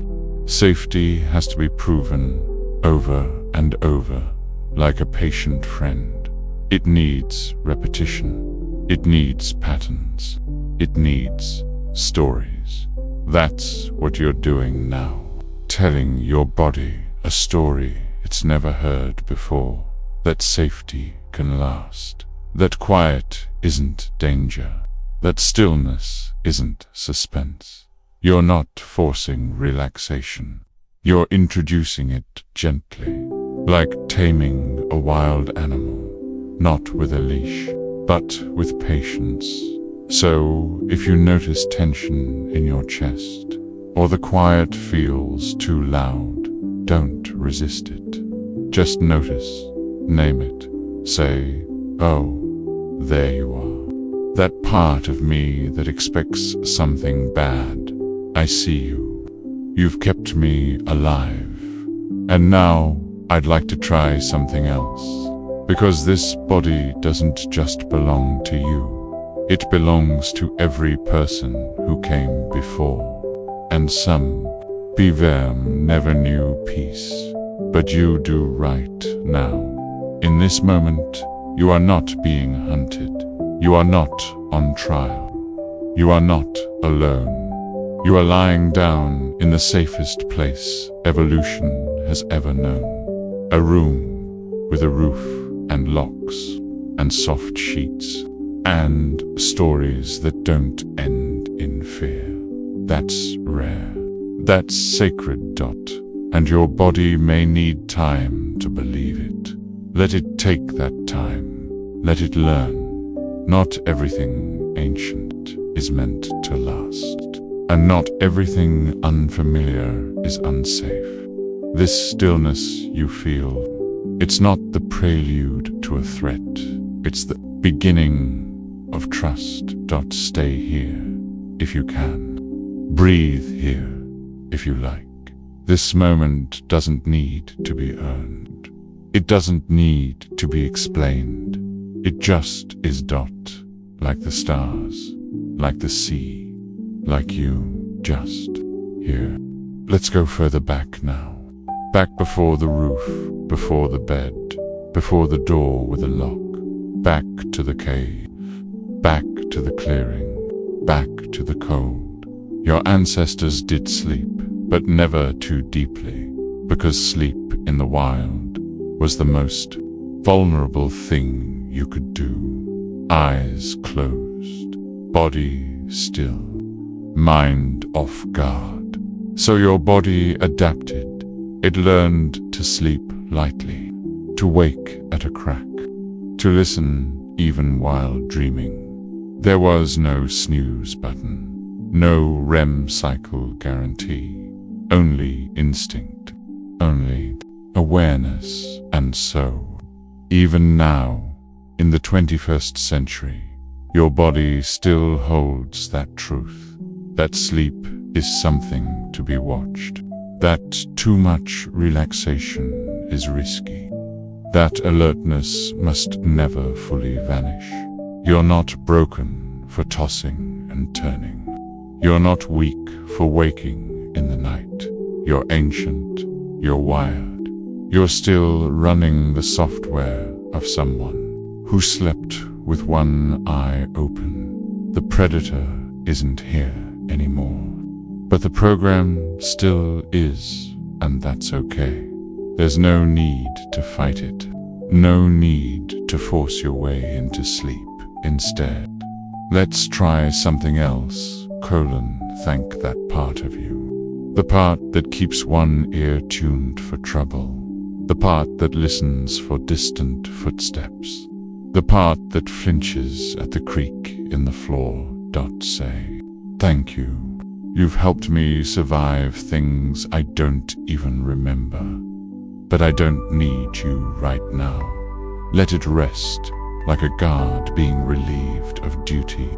Safety has to be proven over and over, like a patient friend. It needs repetition. It needs patterns. It needs stories. That's what you're doing now. Telling your body a story it's never heard before. That safety can last. That quiet isn't danger. That stillness isn't suspense. You're not forcing relaxation. You're introducing it gently, like taming a wild animal, not with a leash, but with patience. So, if you notice tension in your chest, or the quiet feels too loud, don't resist it. Just notice, name it, say, "Oh, there you are. That part of me that expects something bad. I see you. You've kept me alive. And now I'd like to try something else. Because this body doesn't just belong to you. It belongs to every person who came before. And some, Bivem, never knew peace. But you do right now. In this moment, you are not being hunted. You are not on trial. You are not alone. You are lying down in the safest place evolution has ever known. A room with a roof and locks and soft sheets and stories that don't end in fear. That's rare. That's sacred. And your body may need time to believe it. Let it take that time. Let it learn. Not everything ancient is meant to last. And not everything unfamiliar is unsafe. This stillness you feel, it's not the prelude to a threat. It's the beginning of trust. Stay here, if you can. Breathe here, if you like. This moment doesn't need to be earned. It doesn't need to be explained. It just is. Like the stars, like the sea, like you, just here. Let's go further back now. Back before the roof, before the bed, before the door with a lock. Back to the cave, back to the clearing, back to the cold. Your ancestors did sleep, but never too deeply, because sleep in the wild was the most vulnerable thing you could do. Eyes closed, body still, mind off guard. So your body adapted. It learned to sleep lightly, to wake at a crack, to listen even while dreaming. There was no snooze button, no REM cycle guarantee, only instinct. only awareness. And so, even now, in the 21st century, your body still holds that truth, that sleep is something to be watched, that too much relaxation is risky, that alertness must never fully vanish. You're not broken for tossing and turning. You're not weak for waking in the night. You're ancient, you're wired. You're still running the software of someone who slept with one eye open. The predator isn't here anymore, but the program still is, and that's okay. There's no need to fight it, no need to force your way into sleep. Instead, let's try something else. Thank that part of you. The part that keeps one ear tuned for trouble. The part that listens for distant footsteps. The part that flinches at the creak in the floor. Say, thank you. You've helped me survive things I don't even remember. But I don't need you right now. Let it rest, like a guard being relieved of duty.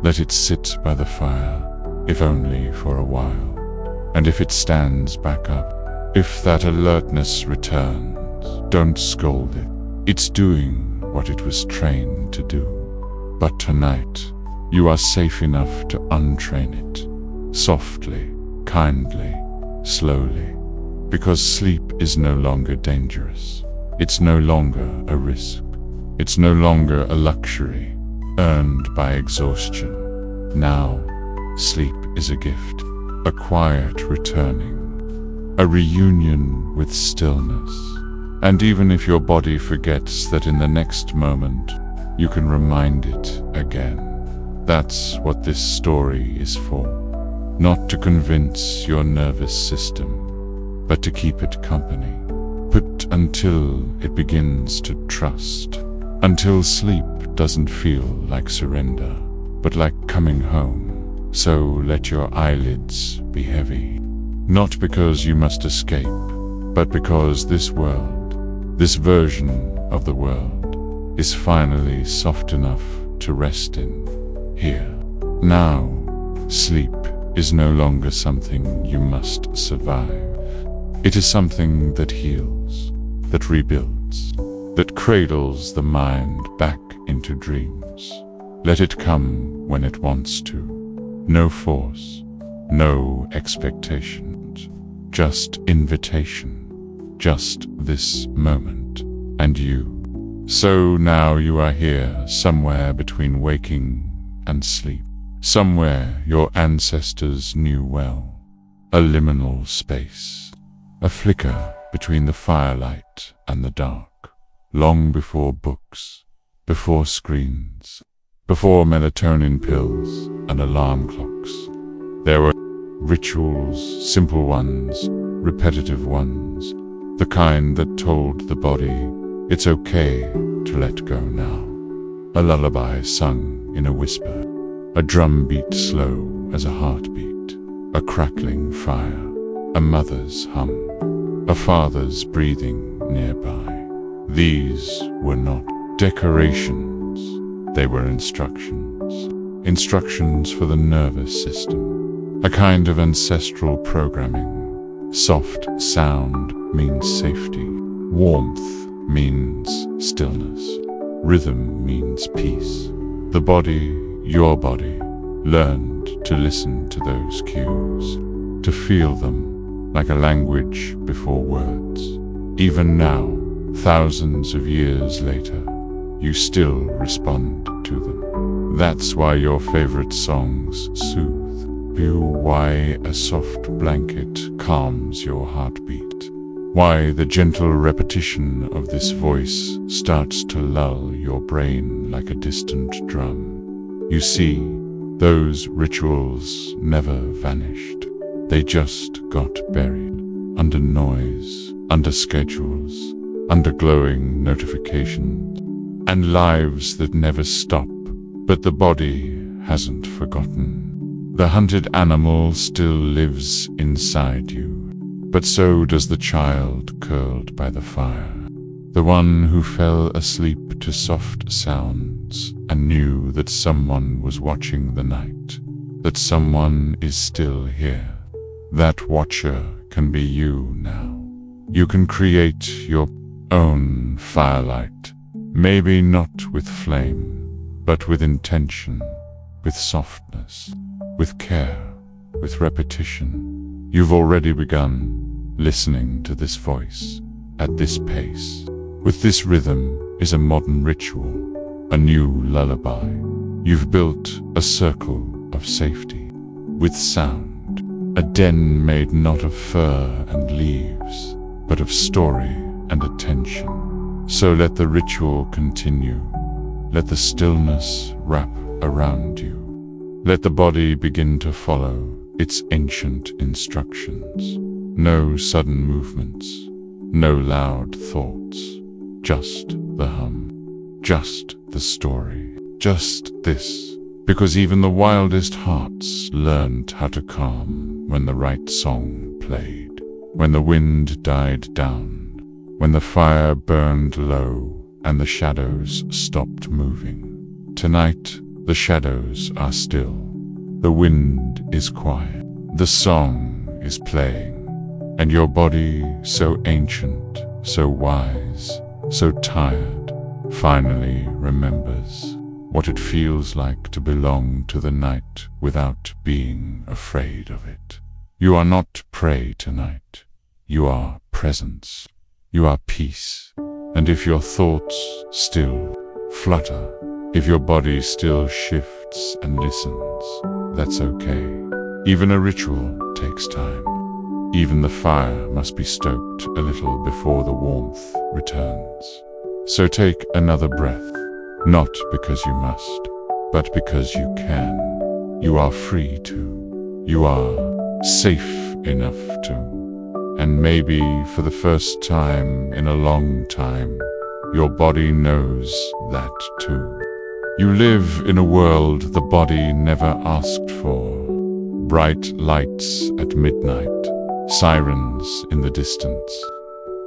Let it sit by the fire, if only for a while. And if it stands back up, if that alertness returns, don't scold it. It's doing what it was trained to do. But tonight, you are safe enough to untrain it. Softly, kindly, slowly. Because sleep is no longer dangerous. It's no longer a risk. It's no longer a luxury earned by exhaustion. Now, sleep is a gift, a quiet returning, a reunion with stillness. And even if your body forgets that in the next moment, you can remind it again. That's what this story is for. Not to convince your nervous system, but to keep it company. But until it begins to trust. Until sleep doesn't feel like surrender, but like coming home. So let your eyelids be heavy. Not because you must escape, but because this world, this version of the world, is finally soft enough to rest in. Here. Now, sleep is no longer something you must survive. It is something that heals, that rebuilds, that cradles the mind back into dreams. Let it come when it wants to. No force, no expectations, just invitation, just this moment, and you. So now you are here, somewhere between waking and sleep, somewhere your ancestors knew well, a liminal space, a flicker between the firelight and the dark. Long before books, before screens, before melatonin pills and alarm clocks, there were rituals, simple ones, repetitive ones, the kind that told the body it's okay to let go now. A lullaby sung in a whisper, a drum beat slow as a heartbeat, a crackling fire, a mother's hum, a father's breathing nearby. These were not decorations, they were instructions. Instructions for the nervous system, a kind of ancestral programming. Soft sound means safety, warmth means stillness, rhythm means peace. The body, your body, learned to listen to those cues, to feel them like a language before words. Even now, thousands of years later, you still respond to them. That's why your favorite songs soothe you, why a soft blanket calms your heartbeat, why the gentle repetition of this voice starts to lull your brain like a distant drum. You see, those rituals never vanished. They just got buried under noise, under schedules, under glowing notifications, and lives that never stop. But the body hasn't forgotten. The hunted animal still lives inside you. but so does the child curled by the fire, the one who fell asleep to soft sounds and knew that someone was watching the night, that someone is still here. That watcher can be you now. You can create your own firelight, maybe not with flame, but with intention, with softness, with care, with repetition. You've already begun listening to this voice at this pace. With this rhythm is a modern ritual, a new lullaby. You've built a circle of safety with sound, a den made not of fur and leaves, but of story and attention. So let the ritual continue. Let the stillness wrap around you. Let the body begin to follow its ancient instructions. No sudden movements, no loud thoughts, just the hum, just the story, just this. Because even the wildest hearts learned how to calm when the right song played, when the wind died down, when the fire burned low and the shadows stopped moving. Tonight, the shadows are still. The wind is quiet. The song is playing. And your body, so ancient, so wise, so tired, finally remembers what it feels like to belong to the night without being afraid of it. You are not prey tonight. You are presence. You are peace. And if your thoughts still flutter, if your body still shifts and listens, that's okay. Even a ritual takes time. Even the fire must be stoked a little before the warmth returns. So take another breath. Not because you must, but because you can. You are free to. You are safe enough to. And maybe for the first time in a long time, your body knows that too. You live in a world the body never asked for. Bright lights at midnight, sirens in the distance.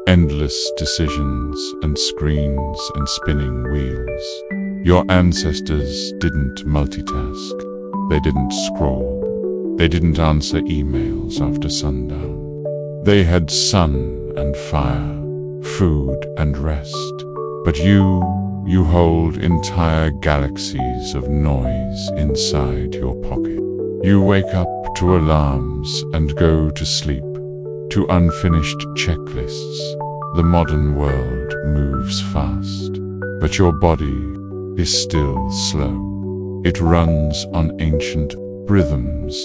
Endless decisions and screens and spinning wheels. Your ancestors didn't multitask. They didn't scroll. They didn't answer emails after sundown. They had sun and fire, food and rest. But you hold entire galaxies of noise inside your pocket. You wake up to alarms and go to sleep, to unfinished checklists. The modern world moves fast, but your body is still slow. It runs on ancient rhythms,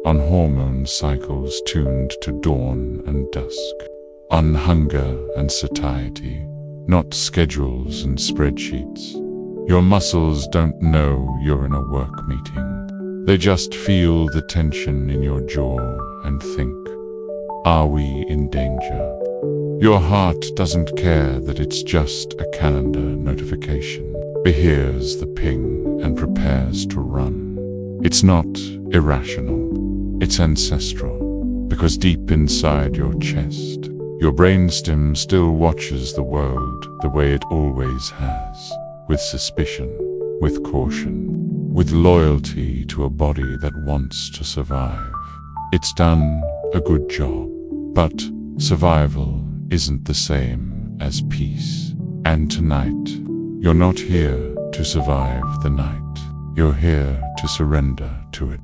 on hormone cycles tuned to dawn and dusk, on hunger and satiety, not schedules and spreadsheets. Your muscles don't know you're in a work meeting. They just feel the tension in your jaw and think, are we in danger? Your heart doesn't care that it's just a calendar notification. It hears the ping and prepares to run. It's not irrational. It's ancestral. Because deep inside your chest, your brainstem still watches the world the way it always has, with suspicion, with caution, with loyalty to a body that wants to survive. It's done a good job, but survival isn't the same as peace. And tonight, you're not here to survive the night. You're here to surrender to it,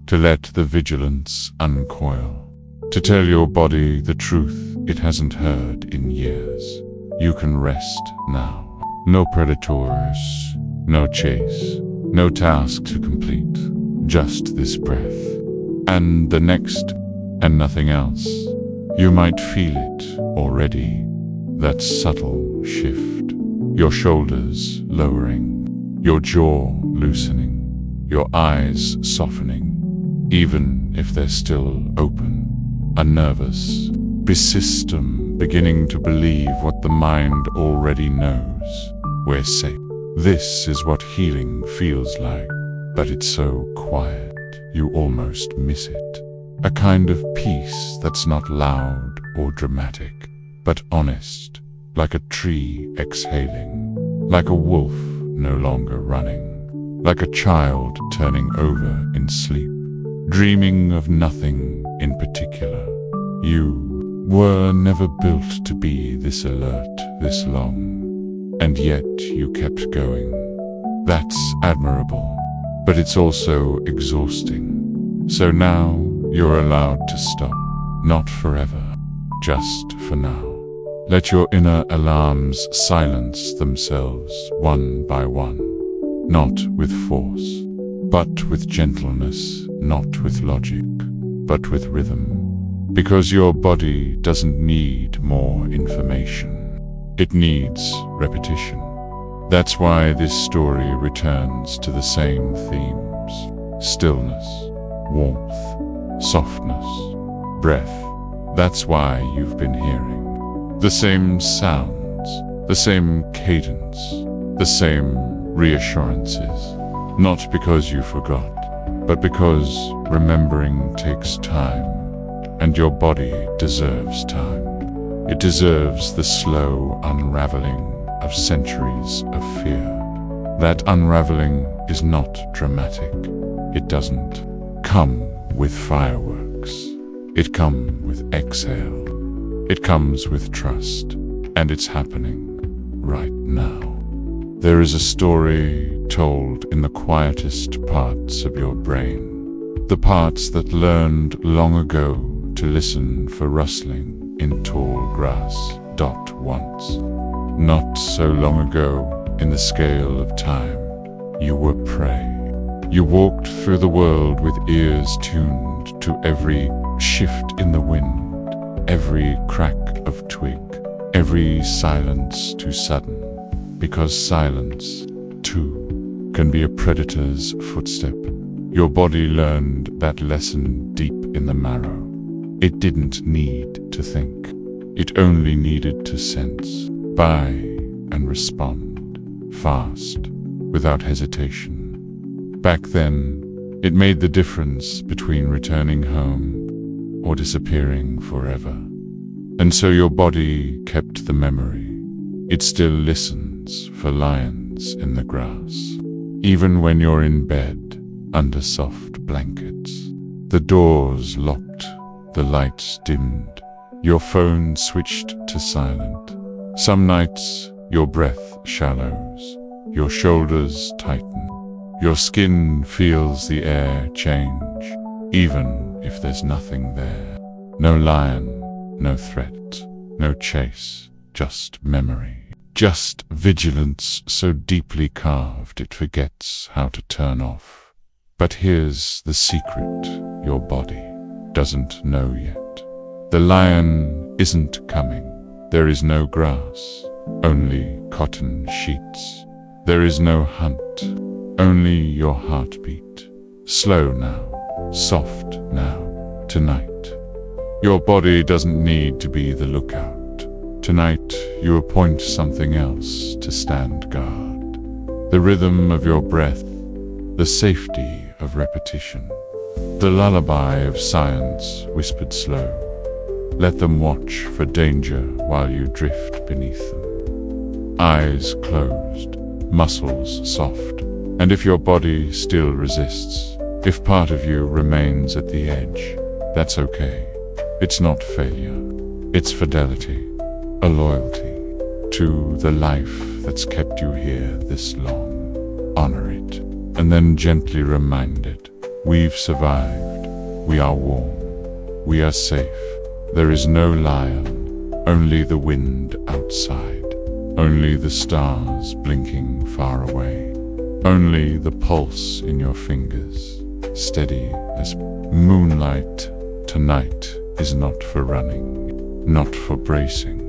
to let the vigilance uncoil, to tell your body the truth it hasn't heard in years. You can rest now. No predators, no chase, no task to complete, just this breath, and the next, and nothing else. You might feel it already, that subtle shift, your shoulders lowering, your jaw loosening, your eyes softening, even if they're still open, a nervous system beginning to believe what the mind already knows. We're safe. This is what healing feels like, but it's so quiet, you almost miss it. A kind of peace that's not loud or dramatic, but honest, like a tree exhaling, like a wolf no longer running, like a child turning over in sleep, dreaming of nothing in particular. You were never built to be this alert this long, and yet you kept going. That's admirable, but it's also exhausting. So now you're allowed to stop, not forever, just for now. Let your inner alarms silence themselves one by one, not with force, but with gentleness, not with logic, but with rhythm. Because your body doesn't need more information. It needs repetition. That's why this story returns to the same themes: stillness, warmth, softness, breath. That's why you've been hearing the same sounds, the same cadence, the same reassurances. Not because you forgot, but because remembering takes time, and your body deserves time. It deserves the slow unraveling of centuries of fear. That unraveling is not dramatic. It doesn't come with fireworks. It comes with exhale. It comes with trust, and it's happening right now. There is a story told in the quietest parts of your brain, the parts that learned long ago to listen for rustling in tall grass. Once, not so long ago in the scale of time, you were prey. You walked through the world with ears tuned to every shift in the wind, every crack of twig, every silence too sudden, because silence, too, can be a predator's footstep. Your body learned that lesson deep in the marrow. It didn't need to think. It only needed to sense, buy, and respond, fast, without hesitation. Back then, it made the difference between returning home or disappearing forever. And so your body kept the memory. It still listens for lions in the grass, even when you're in bed under soft blankets. The doors locked, the lights dimmed, your phone switched to silent. Some nights, your breath shallows, your shoulders tighten, your skin feels the air change, even if there's nothing there. No lion, no threat, no chase, just memory. Just vigilance so deeply carved it forgets how to turn off. But here's the secret your body doesn't know yet. The lion isn't coming. There is no grass, only cotton sheets. There is no hunt, only your heartbeat. Slow now, soft now, tonight. Your body doesn't need to be the lookout. Tonight you appoint something else to stand guard. The rhythm of your breath, the safety of repetition, the lullaby of science whispered slow. Let them watch for danger while you drift beneath them. Eyes closed, muscles soft, and if your body still resists, if part of you remains at the edge, that's okay. It's not failure, it's fidelity, a loyalty to the life that's kept you here this long. Honor it, and then gently remind it, we've survived, we are warm, we are safe. There is no lion, only the wind outside, only the stars blinking far away, only the pulse in your fingers, steady as moonlight. Tonight is not for running, not for bracing,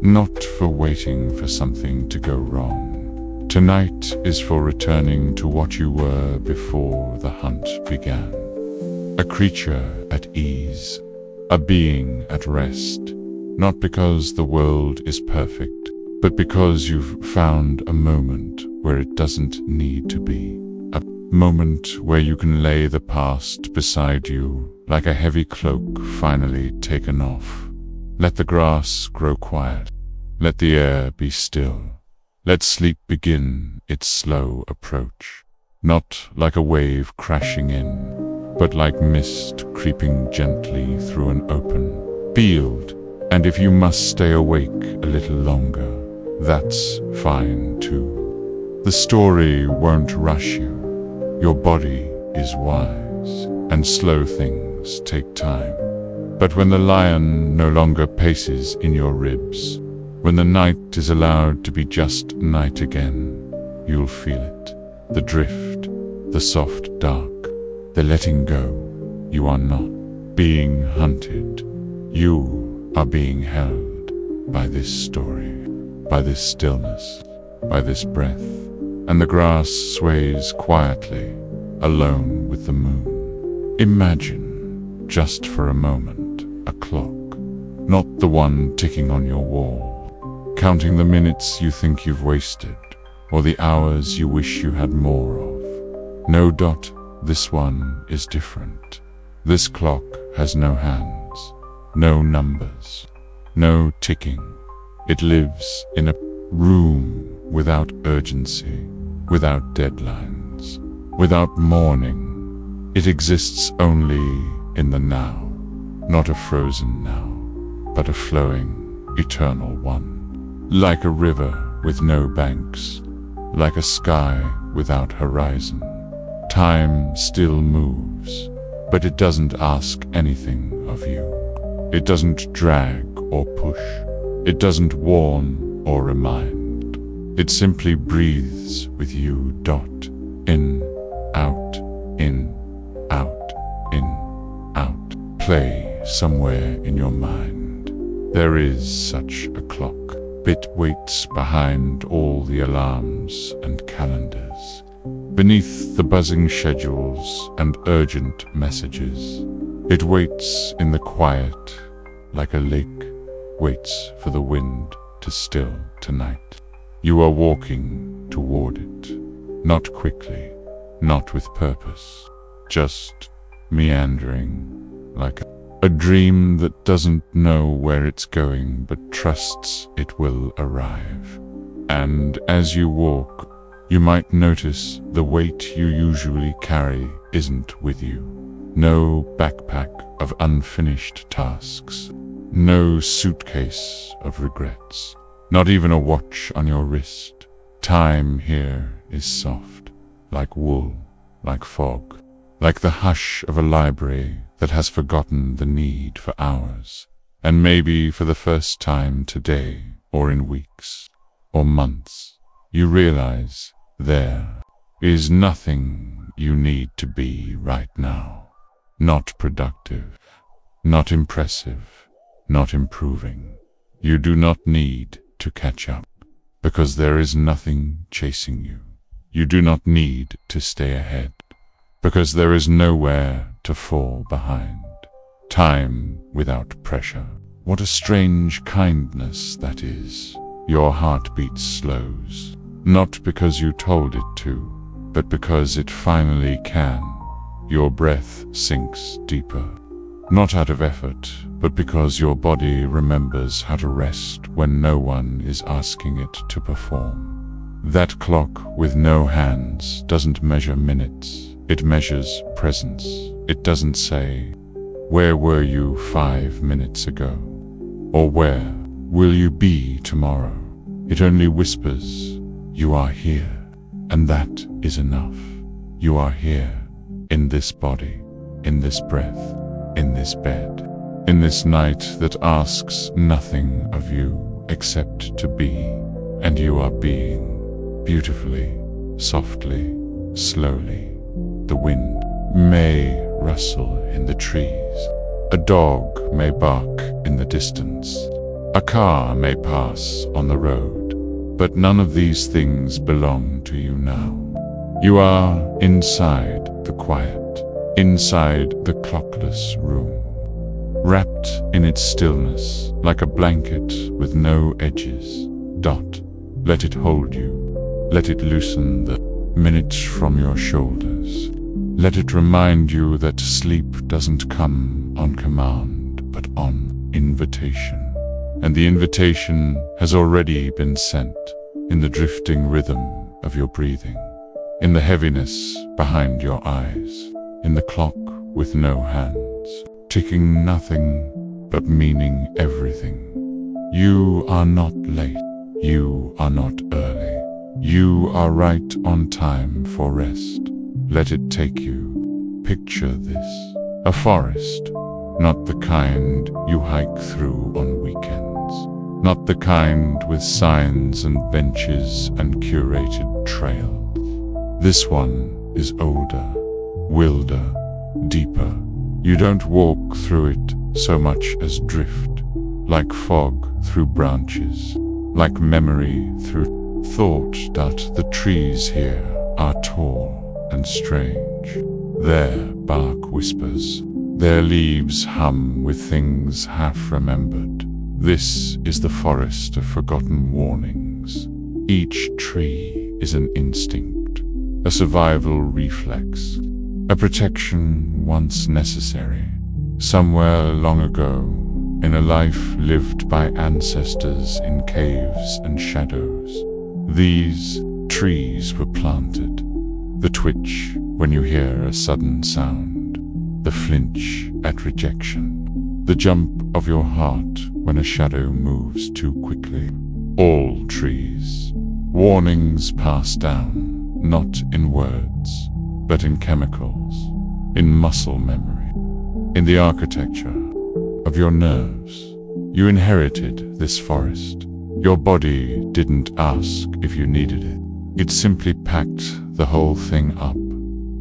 not for waiting for something to go wrong. Tonight is for returning to what you were before the hunt began. A creature at ease, a being at rest, not because the world is perfect, but because you've found a moment where it doesn't need to be. A moment where you can lay the past beside you like a heavy cloak finally taken off. Let the grass grow quiet. Let the air be still. Let sleep begin its slow approach. Not like a wave crashing in, but like mist creeping gently through an open field. And if you must stay awake a little longer, that's fine too. The story won't rush you. Your body is wise, and slow things take time. But when the lion no longer paces in your ribs, when the night is allowed to be just night again, you'll feel it. The drift, the soft dark, the letting go. You are not being hunted. You are being held by this story, by this stillness, by this breath. And the grass sways quietly, alone with the moon. Imagine, just for a moment, a clock, not the one ticking on your wall, counting the minutes you think you've wasted, or the hours you wish you had more of. No, Dot, this one is different. This clock has no hands, no numbers, no ticking. It lives in a room without urgency, without deadlines, without mourning. It exists only in the now, not a frozen now, but a flowing, eternal one. Like a river with no banks, like a sky without horizon. Time still moves, but it doesn't ask anything of you. It doesn't drag or push. It doesn't warn or remind. It simply breathes with you, Dot. In, out, in, out, in, out. Play somewhere in your mind. There is such a clock. It waits behind all the alarms and calendars, beneath the buzzing schedules and urgent messages. It waits in the quiet, like a lake waits for the wind to still tonight. You are walking toward it, not quickly, not with purpose, just meandering, like a dream that doesn't know where it's going but trusts it will arrive. And as you walk, you might notice the weight you usually carry isn't with you. No backpack of unfinished tasks, no suitcase of regrets, not even a watch on your wrist. Time here is soft, like wool, like fog, like the hush of a library that has forgotten the need for hours. And maybe for the first time today, or in weeks, or months, you realize there is nothing you need to be right now. Not productive, not impressive, not improving. You do not need to catch up, because there is nothing chasing you. You do not need to stay ahead, because there is nowhere to fall behind. Time without pressure. What a strange kindness that is. Your heartbeat slows, not because you told it to, but because it finally can. Your breath sinks deeper, not out of effort, but because your body remembers how to rest when no one is asking it to perform. That clock with no hands doesn't measure minutes, it measures presence. It doesn't say, "Where were you 5 minutes ago?" or "Where will you be tomorrow?" It only whispers, "You are here," and that is enough. You are here, in this body, in this breath, in this bed, in this night that asks nothing of you except to be, and you are being, beautifully, softly, slowly. The wind may rustle in the trees. A dog may bark in the distance. A car may pass on the road. But none of these things belong to you now. You are inside the quiet, inside the clockless room, wrapped in its stillness like a blanket with no edges. Dot, let it hold you. Let it loosen the minutes from your shoulders. Let it remind you that sleep doesn't come on command, but on invitation. And the invitation has already been sent in the drifting rhythm of your breathing, in the heaviness behind your eyes, in the clock with no hands, ticking nothing but meaning everything. You are not late. You are not early. You are right on time for rest. Let it take you. Picture this: a forest, not the kind you hike through on weekends, not the kind with signs and benches and curated trails. This one is older, wilder, deeper. You don't walk through it so much as drift, like fog through branches, like memory through thought. That the trees here are tall and strange. Their bark whispers, their leaves hum with things half remembered. This is the forest of forgotten warnings. Each tree is an instinct, a survival reflex, a protection once necessary, somewhere long ago, in a life lived by ancestors in caves and shadows. These trees were planted. The twitch when you hear a sudden sound, the flinch at rejection, the jump of your heart when a shadow moves too quickly. All trees, warnings passed down, not in words, but in chemicals, in muscle memory, in the architecture of your nerves. You inherited this forest. Your body didn't ask if you needed it. It simply packed the whole thing up,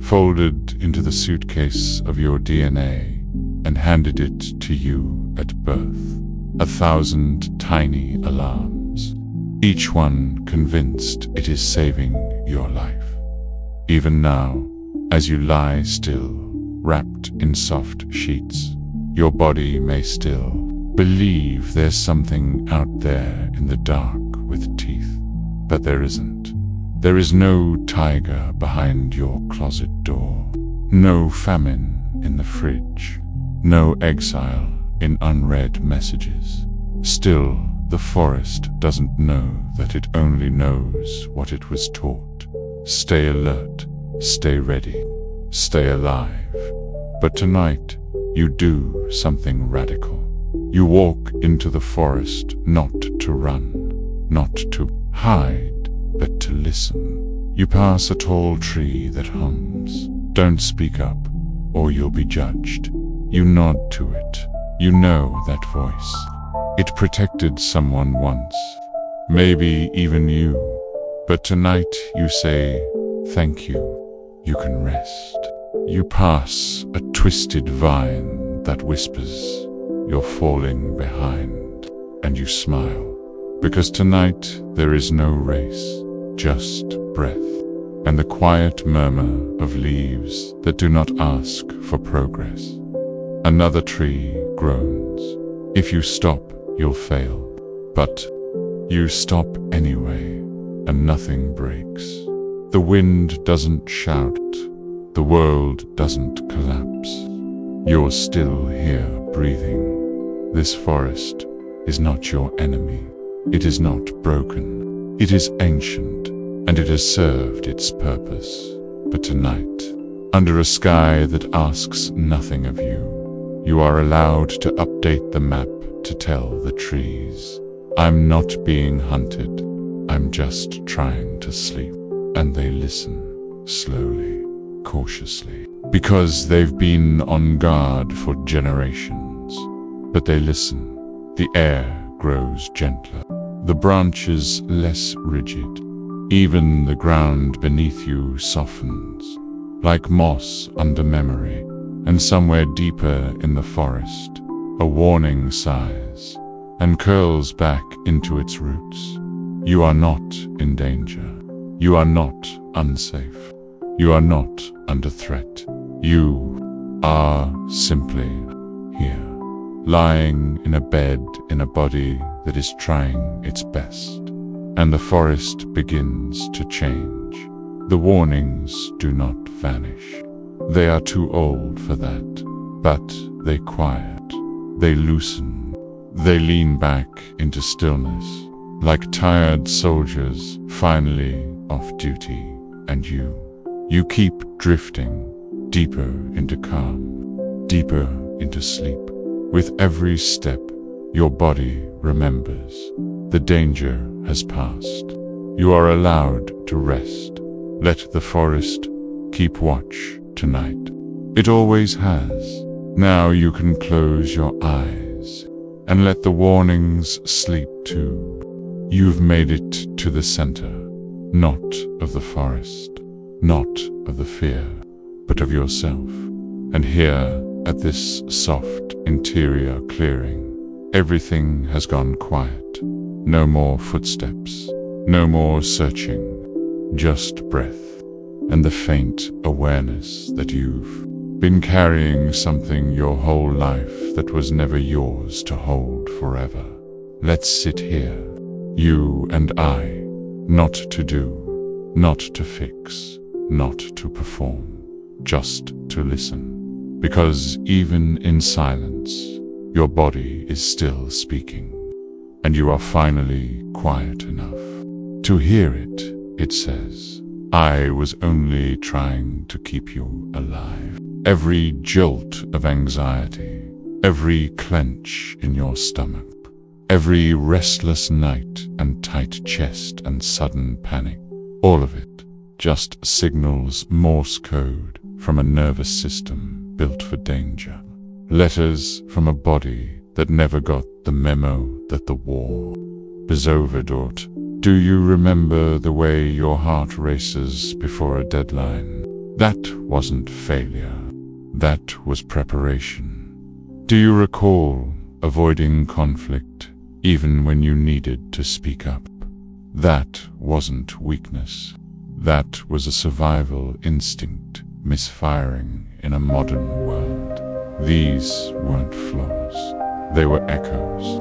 folded into the suitcase of your DNA, and handed it to you at birth. 1,000 tiny alarms, each one convinced it is saving your life. Even now, as you lie still, wrapped in soft sheets, your body may still believe there's something out there in the dark with teeth, but there isn't. There is no tiger behind your closet door, no famine in the fridge, no exile in unread messages. Still, the forest doesn't know that it only knows what it was taught. Stay alert, stay ready, stay alive. But tonight, you do something radical. You walk into the forest not to run, not to hide, but to listen. You pass a tall tree that hums. Don't speak up, or you'll be judged. You nod to it. You know that voice. It protected someone once, maybe even you. But tonight you say, thank you. You can rest. You pass a twisted vine that whispers, you're falling behind, and you smile. Because tonight there is no race, just breath, and the quiet murmur of leaves that do not ask for progress. Another tree groans. If you stop, you'll fail. But you stop anyway, and nothing breaks. The wind doesn't shout. The world doesn't collapse. You're still here, breathing. This forest is not your enemy. It is not broken. It is ancient, and it has served its purpose. But tonight, under a sky that asks nothing of you, you are allowed to update the map to tell the trees, I'm not being hunted. I'm just trying to sleep. And they listen, slowly, cautiously, because they've been on guard for generations. But they listen. The air grows gentler, the branches less rigid. Even the ground beneath you softens, like moss under memory. And somewhere deeper in the forest, a warning sighs and curls back into its roots. You are not in danger. You are not unsafe. You are not under threat. You are simply here, lying in a bed in a body that is trying its best. And the forest begins to change. The warnings do not vanish. They are too old for that, but they quiet, they loosen, they lean back into stillness, like tired soldiers finally off duty, and you keep drifting deeper into calm, deeper into sleep. With every step, your body remembers the danger has passed. You are allowed to rest. Let the forest keep watch tonight. It always has. Now you can close your eyes and let the warnings sleep too. You've made it to the center, not of the forest, not of the fear, but of yourself. And here, at this soft interior clearing, everything has gone quiet. No more footsteps, no more searching, just breath and the faint awareness that you've been carrying something your whole life that was never yours to hold forever. Let's sit here, you and I, not to do, not to fix, not to perform, just to listen. Because even in silence, your body is still speaking, and you are finally quiet enough to hear it. It says, I was only trying to keep you alive. Every jolt of anxiety, every clench in your stomach, every restless night and tight chest and sudden panic, all of it just signals Morse code from a nervous system built for danger. Letters from a body that never got the memo that the war is over. Do you remember the way your heart races before a deadline? That wasn't failure. That was preparation. Do you recall avoiding conflict even when you needed to speak up? That wasn't weakness. That was a survival instinct misfiring in a modern world. These weren't flaws. They were echoes.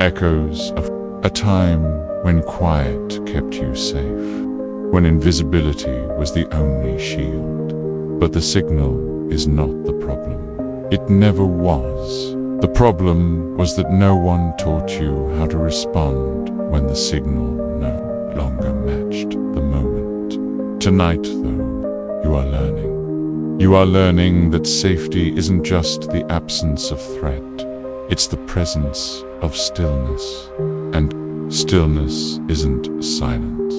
Echoes of a time when quiet kept you safe, when invisibility was the only shield. But the signal is not the problem. It never was. The problem was that no one taught you how to respond when the signal no longer matched the moment. Tonight, though, you are learning. You are learning that safety isn't just the absence of threat. It's the presence of stillness. And stillness isn't silence.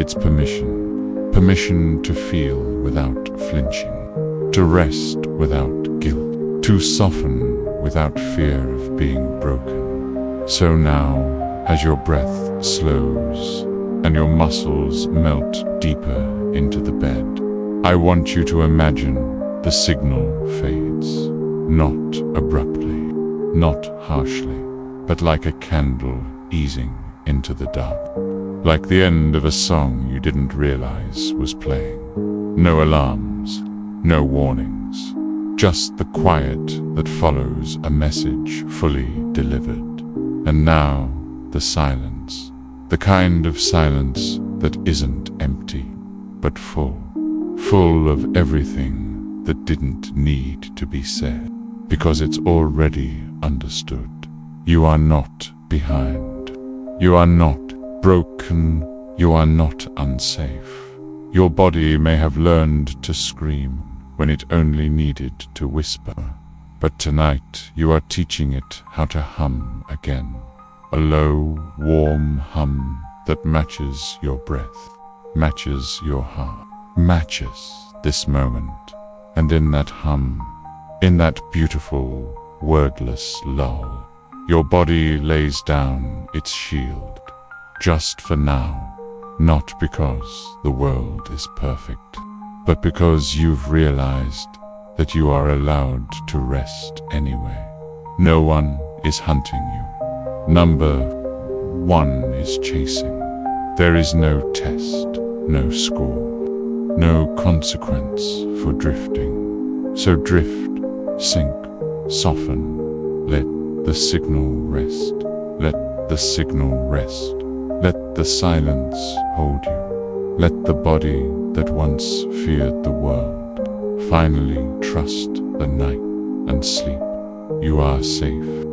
It's permission. Permission to feel without flinching, to rest without guilt, to soften without fear of being broken. So now, as your breath slows and your muscles melt deeper into the bed, I want you to imagine the signal fades, not abruptly, not harshly, but like a candle easing into the dark, like the end of a song you didn't realize was playing. No alarms, no warnings, just the quiet that follows a message fully delivered. And now, the silence, the kind of silence that isn't empty, but full of everything that didn't need to be said, because it's already understood. You are not behind. You are not broken. You are not unsafe. Your body may have learned to scream when it only needed to whisper, but tonight you are teaching it how to hum again. A low, warm hum that matches your breath, matches your heart, matches this moment. And in that hum, in that beautiful, wordless lull, your body lays down its shield, just for now, not because the world is perfect, but because you've realized that you are allowed to rest anyway. No one is hunting you. Number one is chasing. There is no test, no score, no consequence for drifting. So drift, sink, soften, let the signal rest. Let the signal rest. Let the silence hold you. Let the body that once feared the world Finally, trust the night and sleep. You are safe.